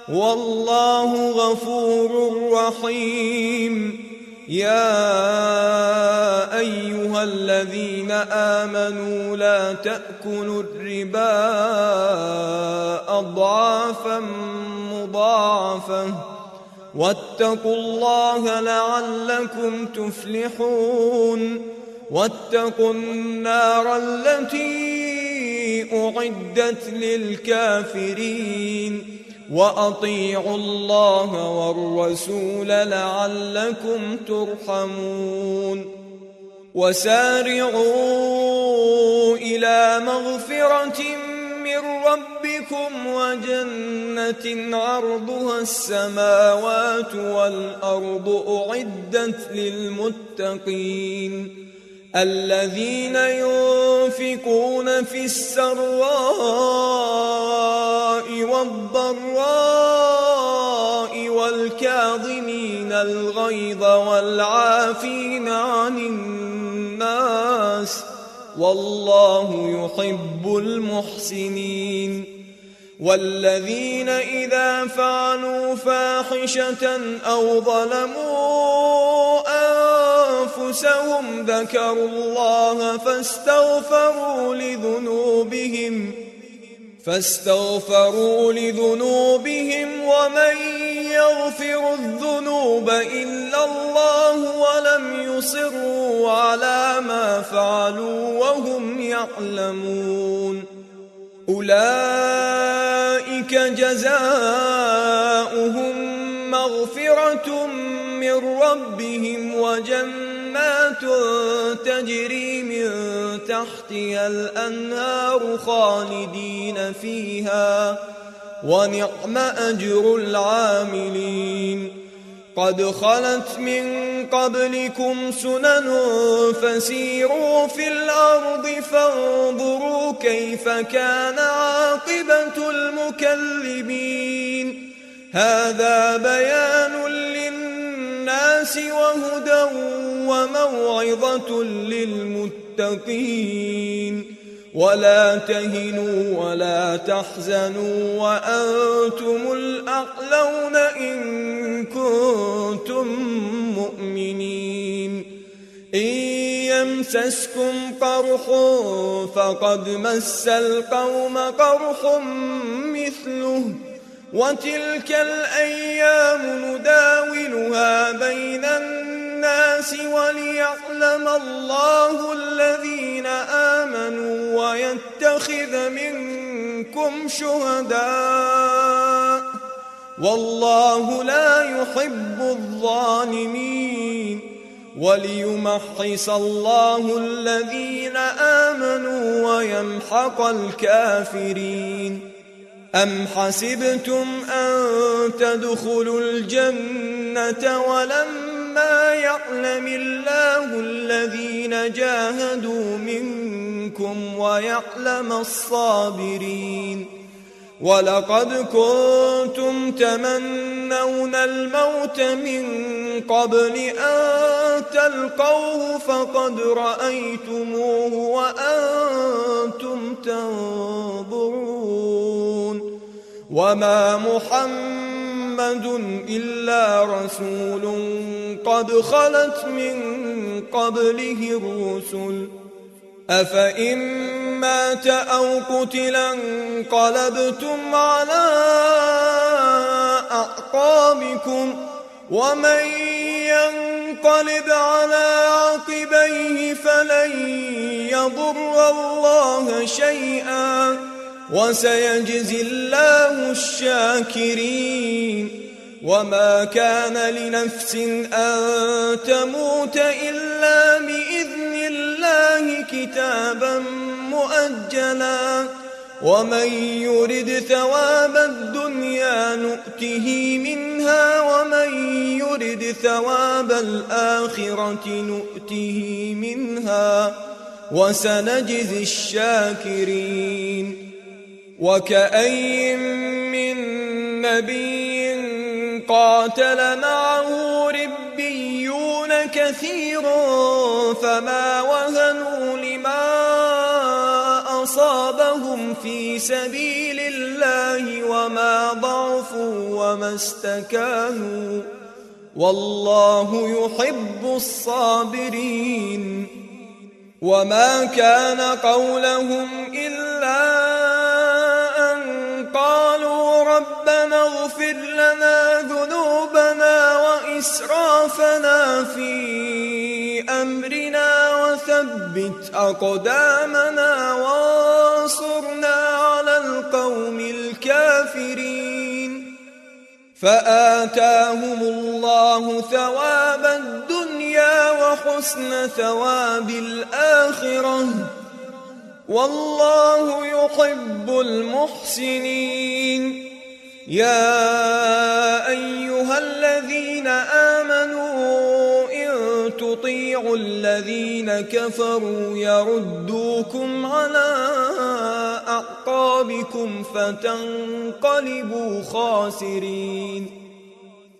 [SPEAKER 2] والله غفور رحيم. يا أيها الذين آمنوا لا تأكلوا الربا أضعافا مضاعفة واتقوا الله لعلكم تفلحون. واتقوا النار التي أعدت للكافرين وأطيعوا الله والرسول لعلكم ترحمون. وسارعوا إلى مغفرة من ربكم وجنة عرضها السماوات والأرض أعدت للمتقين الذين ينفقون في السراء والضراء والكاظمين الغيظ والعافين عن الناس والله يحب المحسنين. والذين إذا فعلوا فاحشة أو ظلموا أنفسهم ذكروا الله فاستغفروا لذنوبهم ومن يغفر الذنوب إلا الله ولم يصروا على ما فعلوا وهم يعلمون. أولئك جزاؤهم مغفرة من ربهم وجنات تجري من تحتها الأنهار خالدين فيها ونعم أجر العاملين. قد خلت من قبلكم سنن فسيروا في الأرض فانظروا كيف كان عاقبة المكذبين هذا بيان للناس وهدى وموعظة للمتقين ولا تهنوا ولا تحزنوا وأنتم الأعلون إن كنتم مؤمنين إن يمسسكم قرح فقد مس القوم قرح مثله وتلك الأيام نداولها بين الناس وليعلم الله الذين آمنوا ويتخذ منكم شهداء والله لا يحب الظالمين وليمحص الله الذين آمنوا ويمحق الكافرين أم حسبتم أن تدخلوا الجنة ولما يعلم الله الذين جاهدوا منكم ويعلم الصابرين ولقد كنتم تمنون الموت من قبل أن تلقوه فقد رأيتموه وأنتم تنظرون وما محمد إلا رسول قد خلت من قبله الرسل أفإن مات أو قتلا انقلبتم على أعقابكم ومن ينقلب على عقبيه فلن يضر الله شيئا وسيجزي الله الشاكرين وما كان لنفس أن تموت إلا بإذن الله كتابا مؤجلا ومن يرد ثواب الدنيا نؤته منها ومن يرد ثواب الآخرة نؤته منها وسنجزي الشاكرين وكأين من نبي قاتل معه ربيون كثير فما وهنوا لما أصابهم في سبيل الله وما ضعفوا وما استكانوا والله يحب الصابرين وما كان قولهم إلا أن قالوا ربنا اغفر لنا ذنوبنا وإسرافنا في أمرنا وثبت أقدامنا وانصرنا على القوم الكافرين فآتاهم الله ثواب الدنيا وحسن ثواب الآخرة والله يحب المحسنين يا أيها الذين آمنوا إن تطيعوا الذين كفروا يردوكم على أعقابكم فتنقلبوا خاسرين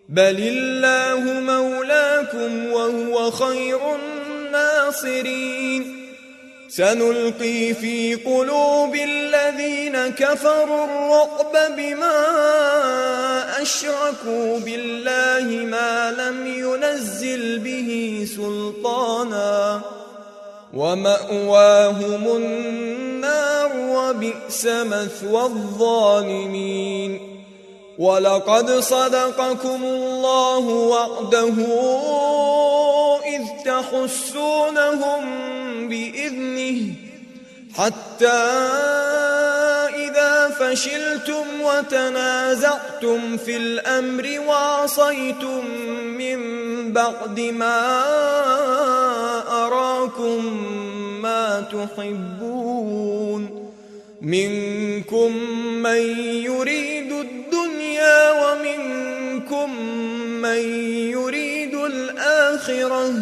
[SPEAKER 2] بل الله مولاكم وهو خير الناصرين سنلقي في قلوب الذين كفروا الرعب بما أشركوا بالله ما لم ينزل به سلطانا ومأواهم النار وبئس مثوى الظالمين ولقد صدقكم الله وعده إذ تحسونهم بإذنه حتى إذا فشلتم وتنازعتم في الأمر وعصيتم من بعد ما أراكم ما تحبون منكم من يريد الدنيا ومنكم من الآخرة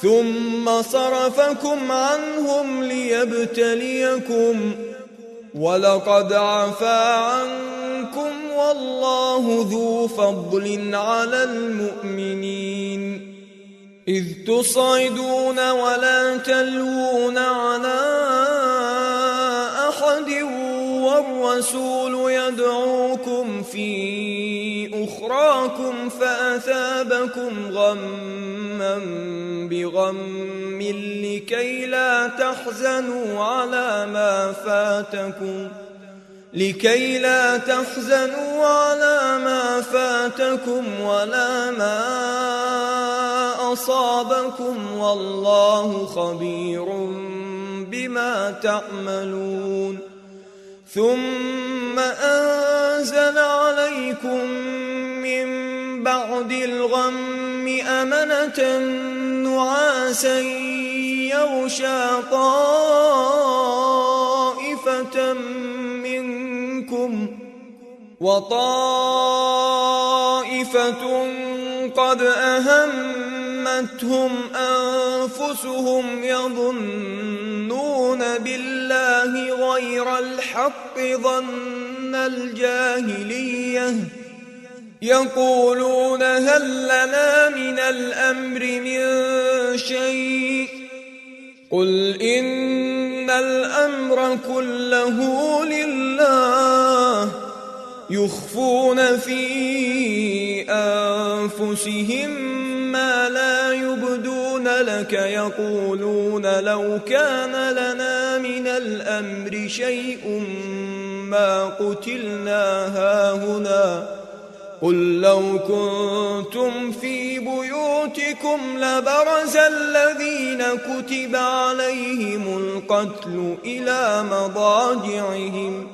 [SPEAKER 2] ثم صرفكم عنهم ليبتليكم ولقد عفا عنكم والله ذو فضل على المؤمنين إذ تصعدون ولا تلوون على أحد والرسول يدعوكم في أخراكم فأثابكم غما بغم لكي لا تحزنوا على ما فاتكم ولا ما أصابكم والله خبير بما تعملون ثم أنزل عليكم من بعد الغم أمنة نعاسا يغشى طائفة منكم وطائفة قد أهمتهم أنفسهم يظنون بالله غير الحق ظن الجاهلية يقولون هل لنا من الأمر من شيء قل إن الأمر كله لله يخفون في أنفسهم ما لا يبدون لك يقولون لو كان لنا من الأمر شيء ما قتلنا هاهنا قل لو كنتم في بيوتكم لبرز الذين كتب عليهم القتل إلى مضاجعهم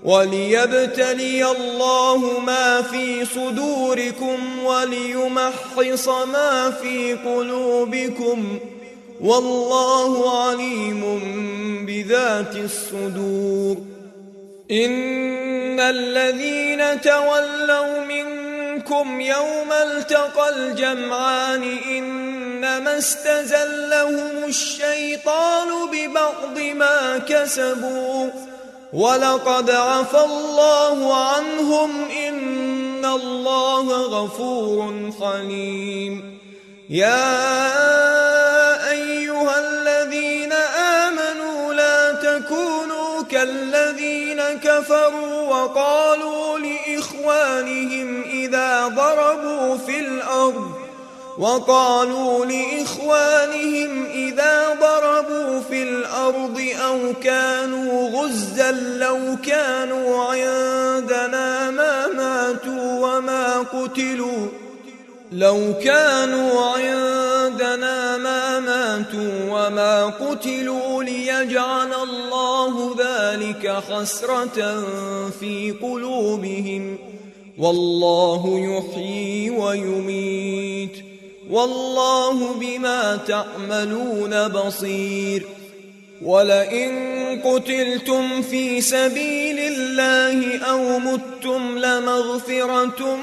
[SPEAKER 2] وليبتلي الله ما في صدوركم وليمحص ما في قلوبكم والله عليم بذات الصدور إن الذين تولوا منكم يوم التقى الجمعان إنما استزلهم الشيطان ببعض ما كسبوا ولقد عفى الله عنهم إن الله غفور حليم يا أيها الذين آمنوا لا تكونوا كالذين كفروا وقالوا لإخوانهم إذا ضربوا في الأرض أو كانوا غزا لو كانوا عندنا ما ماتوا وما قتلوا ليجعل الله ذلك حسرة في قلوبهم والله يحيي ويميت والله بما تعملون بصير ولئن قتلتم في سبيل الله أو متم لمغفرة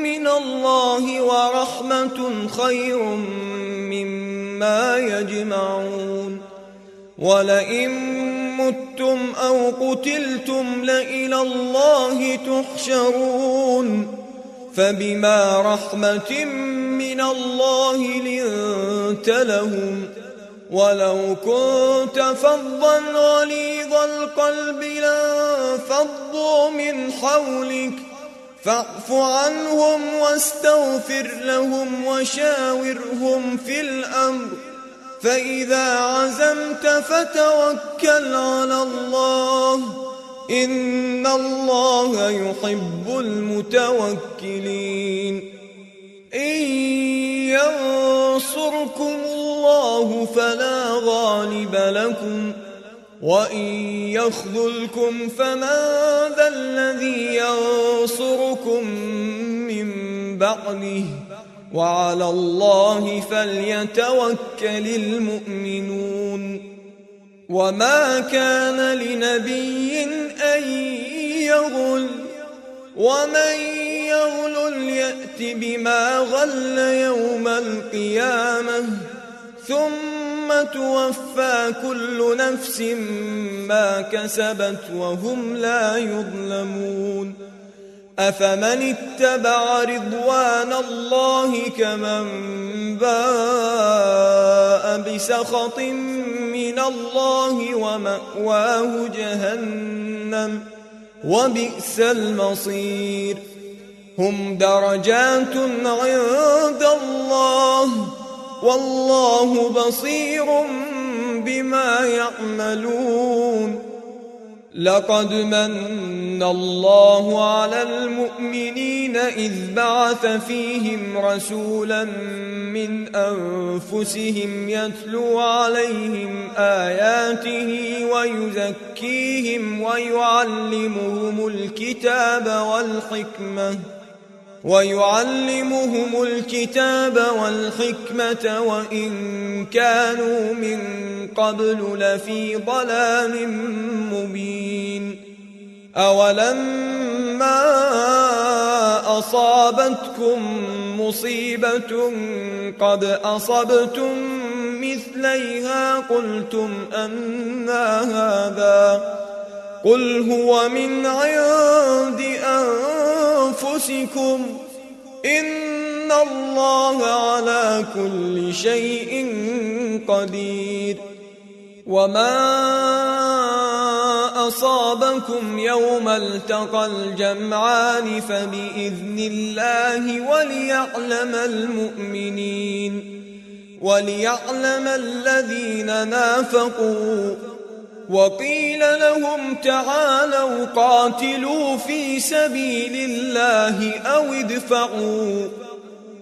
[SPEAKER 2] من الله ورحمة خير مما يجمعون ولئن متم أو قتلتم لإلى الله تحشرون فبما رحمة من الله لنت لهم ولو كنت فظا غليظ القلب لانفضوا من حولك فاعف عنهم واستغفر لهم وشاورهم في الأمر فإذا عزمت فتوكل على الله إن الله يحب المتوكلين إن ينصركم الله فلا غالب لكم وإن يخذلكم فمن ذا الذي ينصركم من بعده وعلى الله فليتوكل المؤمنون وما كان لنبي أن يغل ومن يغلل يأت بما غل يوم القيامة ثم توفى كل نفس ما كسبت وهم لا يظلمون أفمن اتبع رضوان الله كمن باء بسخط من الله ومأواه جهنم وبئس المصير هم درجات عند الله والله بصير بما يعملون لقد من الله على المؤمنين إذ بعث فيهم رسولا من أنفسهم يتلو عليهم آياته ويزكيهم ويعلمهم الكتاب والحكمة وإن كانوا من قبل لفي ضلال مبين أولما أصابتكم مصيبة قد أصبتم مثليها قلتم أنى هذا قل هو من عند أنفسكم إن الله على كل شيء قدير وما أصابكم يوم التقى الجمعان فبإذن الله وليعلم الذين نافقوا وقيل لهم تعالوا قاتلوا في سبيل الله أو ادفعوا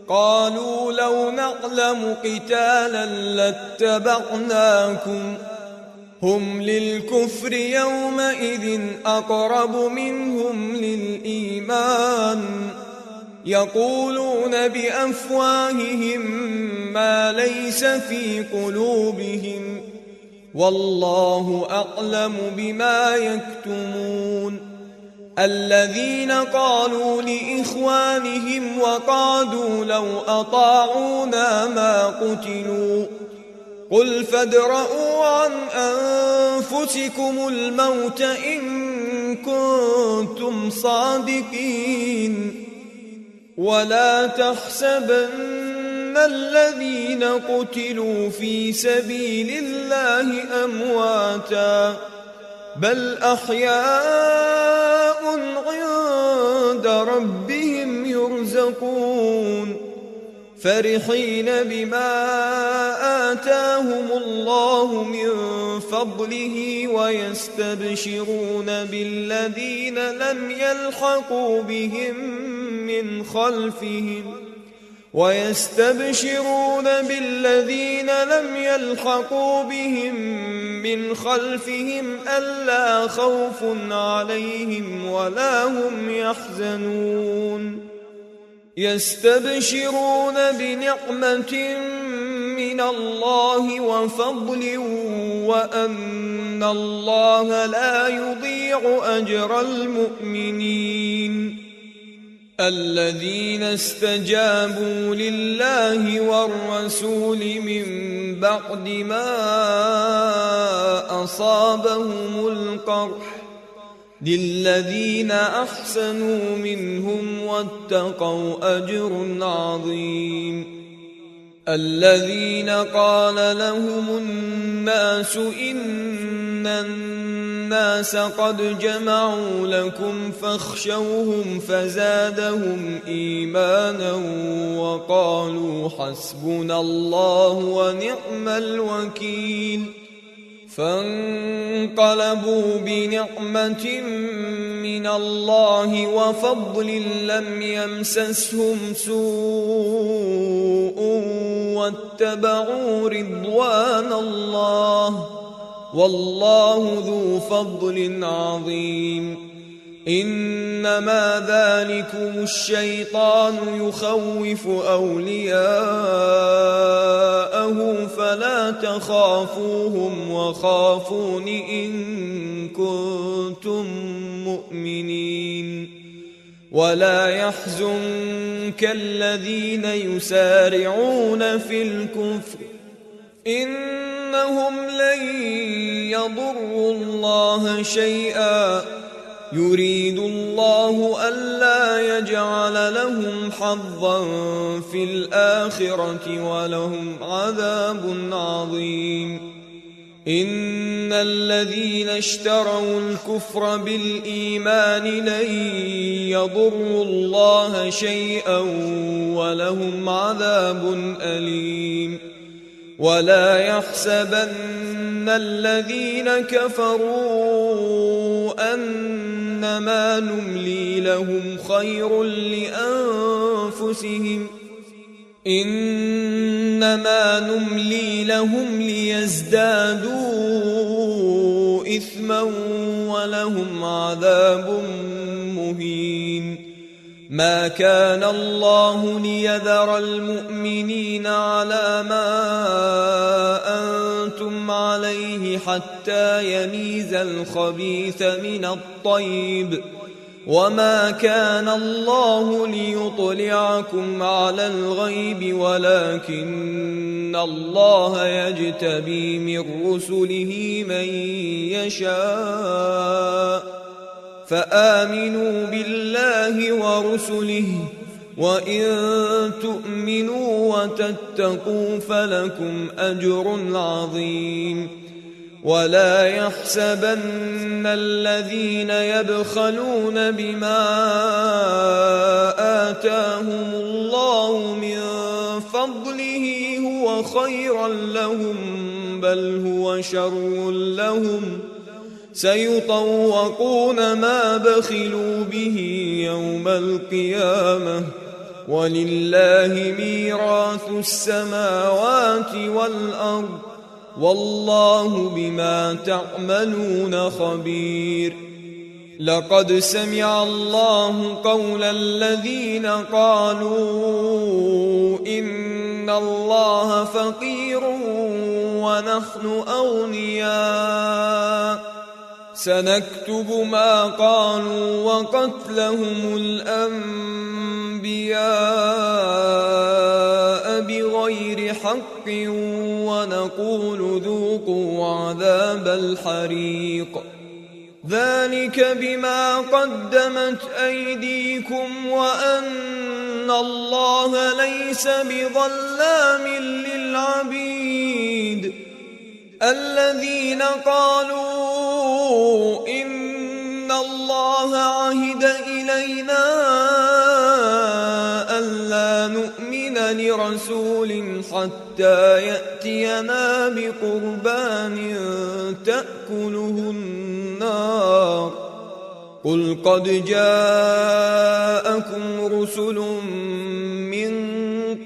[SPEAKER 2] قالوا لو نعلم قتالا لاتبعناكم هم للكفر يومئذ أقرب منهم للإيمان يقولون بأفواههم ما ليس في قلوبهم والله أعلم بما يكتمون الذين قالوا لإخوانهم وقعدوا لو أطاعونا ما قتلوا قل فادرءوا عن أنفسكم الموت إن كنتم صادقين ولا تحسبن الذين قتلوا في سبيل الله أمواتا بل أحياء عند ربهم يرزقون فرحين بما آتاهم الله من فضله ويستبشرون بالذين لم يلحقوا بهم من خلفهم ألا خوف عليهم ولا هم يحزنون يستبشرون بنعمة من الله وفضل وأن الله لا يضيع أجر المؤمنين الذين استجابوا لله والرسول من بعد ما أصابهم القرح للذين أحسنوا منهم واتقوا أجر عظيم الذين قال لهم الناس إن الناس قد جمعوا لكم فاخشوهم فزادهم إيمانا وقالوا حسبنا الله ونعم الوكيل فانقلبوا بنعمة من الله وفضل لم يمسسهم سوء واتبعوا رضوان الله والله ذو فضل عظيم إنما ذلكم الشيطان يخوف أولياءه فلا تخافوهم وخافون إن كنتم مؤمنين ولا يحزنك الذين يسارعون في الكفر إنهم لن يضروا الله شيئا يريد الله ألا يجعل لهم حظا في الآخرة ولهم عذاب عظيم إن الذين اشتروا الكفر بالإيمان لن يضروا الله شيئا ولهم عذاب أليم ولا يحسبن الذين كفروا أنما نملي لهم خير لأنفسهم إنما نملي لهم ليزدادوا إثما ولهم عذاب مهين ما كان الله ليذر المؤمنين على ما أنتم عليه حتى يميز الخبيث من الطيب وما كان الله ليطلعكم على الغيب ولكن الله يجتبي من رسله من يشاء فآمنوا بالله ورسله وإن تؤمنوا وتتقوا فلكم أجر عظيم ولا يحسبن الذين يبخلون بما آتاهم الله من فضله هو خيرا لهم بل هو شر لهم سيطوقون ما بخلوا به يوم القيامة ولله ميراث السماوات والأرض والله بما تعملون خبير لقد سمع الله قول الذين قالوا إن الله فقير ونحن أغنياء سنكتب ما قالوا وقتلهم الأنبياء بغير حق ونقول ذوقوا عذاب الحريق ذلك بما قدمت أيديكم وأن الله ليس بظلام للعبيد الذين قالوا إن الله عهد إلينا ألا نؤمن لرسول حتى يأتينا بقربان تأكله النار قل قد جاءكم رسل من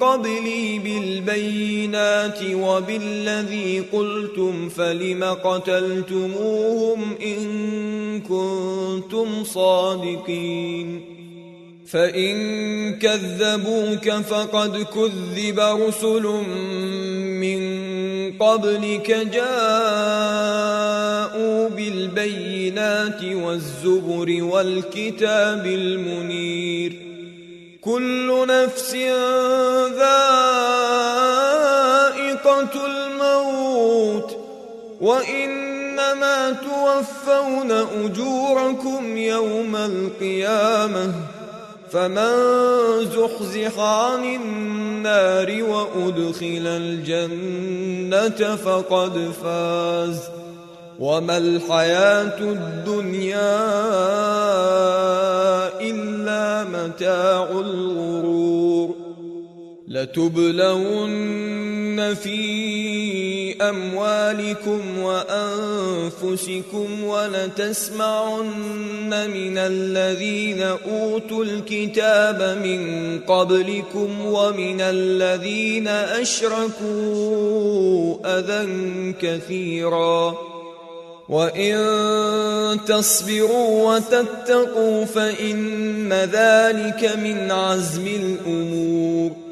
[SPEAKER 2] قبلي بالبينات وبالذي قلتم فلم قتلتموهم إن كنتم صادقين فإن كذبوك فقد كذب رسل من قبلك جاءوا بالبينات والزبر والكتاب المنير كل نفس ذائقة الموت وإنما توفون أجوركم يوم القيامة فمن زحزح عن النار وأدخل الجنة فقد فاز وما الحياة الدنيا إلا متاع الغرور لتبلون في أموالكم وأنفسكم ولتسمعن من الذين أوتوا الكتاب من قبلكم ومن الذين أشركوا أذى كثيرا وإن تصبروا وتتقوا فإن ذلك من عزم الأمور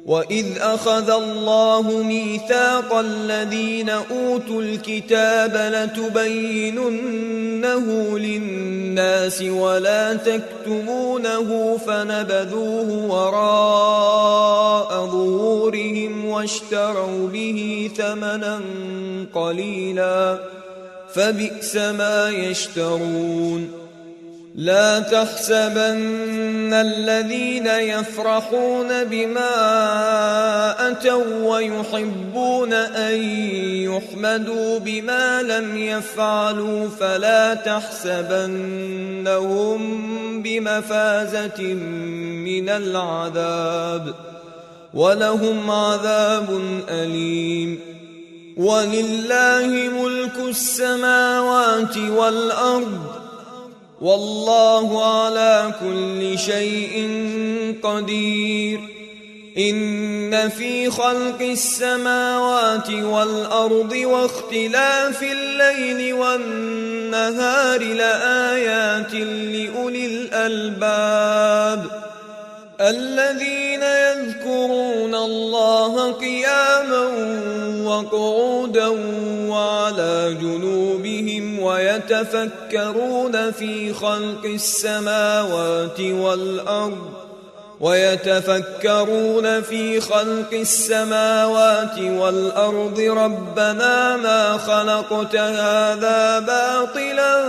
[SPEAKER 2] وإذ أخذ الله ميثاق الذين أوتوا الكتاب لتبيننه للناس ولا تكتمونه فنبذوه وراء ظهورهم واشتروا به ثمنا قليلا فبئس ما يشترون. لا تحسبن الذين يفرحون بما أتوا ويحبون أن يحمدوا بما لم يفعلوا فلا تحسبنهم بمفازة من العذاب ولهم عذاب أليم. ولله ملك السماوات والأرض والله على كل شيء قدير. إن في خلق السماوات والأرض واختلاف الليل والنهار لآيات لأولي الألباب الذين يذكرون الله قياما وقعودا وعلى جنوبهم ويتفكرون في خلق السماوات والأرض ربنا ما خلقت هذا باطلا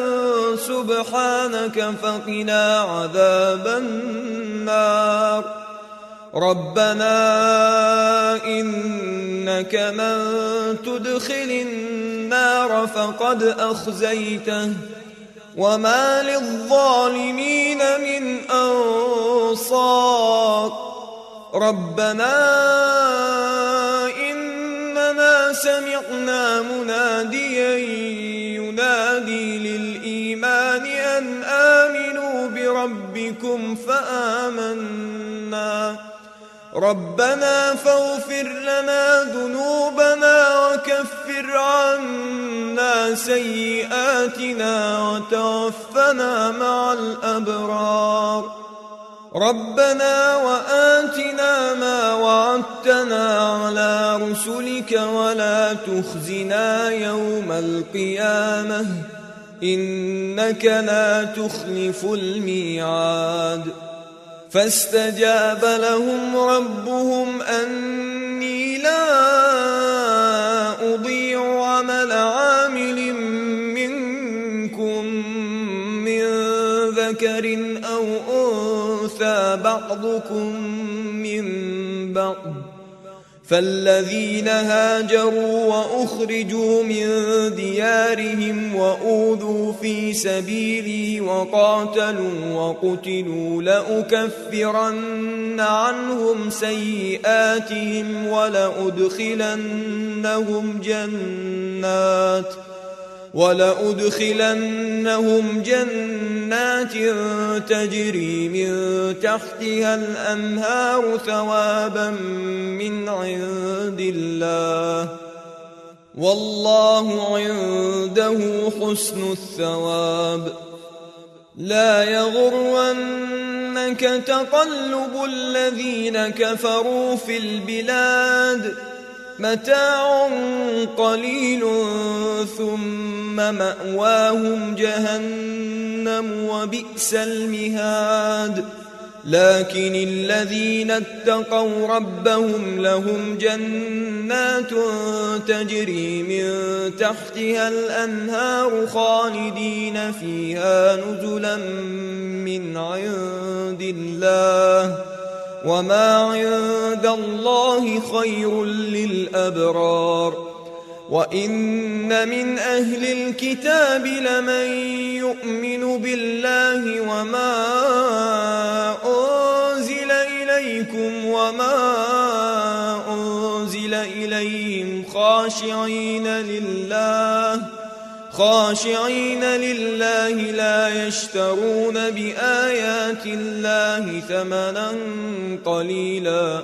[SPEAKER 2] سبحانك فقنا عذاب النار. ربنا إنك من تدخل النار فقد أخزيته وما للظالمين من أنصار. ربنا إننا سمعنا مناديا ينادي للإيمان أن آمنوا بربكم فآمنا. ربنا فاغفر لنا ذنوبنا وكفر عنا سيئاتنا وتوفنا مع الأبرار. ربنا وآتنا ما وعدتنا على رسلك ولا تخزنا يوم القيامة إنك لا تخلف الميعاد. فاستجاب لهم ربهم أني لا أضيع عمل عامل منكم من ذكر أو أنثى بعضكم من بعض. فالذين هاجروا وأخرجوا من ديارهم وأوذوا في سبيلي وقاتلوا وقتلوا لأكفرن عنهم سيئاتهم ولأدخلنهم جنات تجري من تحتها الأنهار ثوابا من عند الله والله عنده حسن الثواب. لا يغرنك تقلب الذين كفروا في البلاد متاع قليل ثم مأواهم جهنم وبئس المهاد. لكن الذين اتقوا ربهم لهم جنات تجري من تحتها الأنهار خالدين فيها نزلا من عند الله وما عند الله خير للأبرار. وإن من أهل الكتاب لمن يؤمن بالله وما أنزل إليكم وما أنزل إليهم خاشعين لله لا يشترون بآيات الله ثمنا قليلا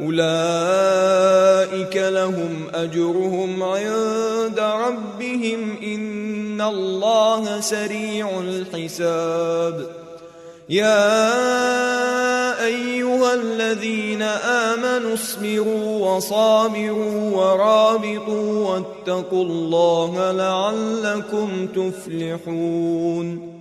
[SPEAKER 2] أولئك لهم أجرهم عند ربهم إن الله سريع الحساب. يا أيها أيها الذين آمنوا اصبروا وصابروا ورابطوا واتقوا الله لعلكم تفلحون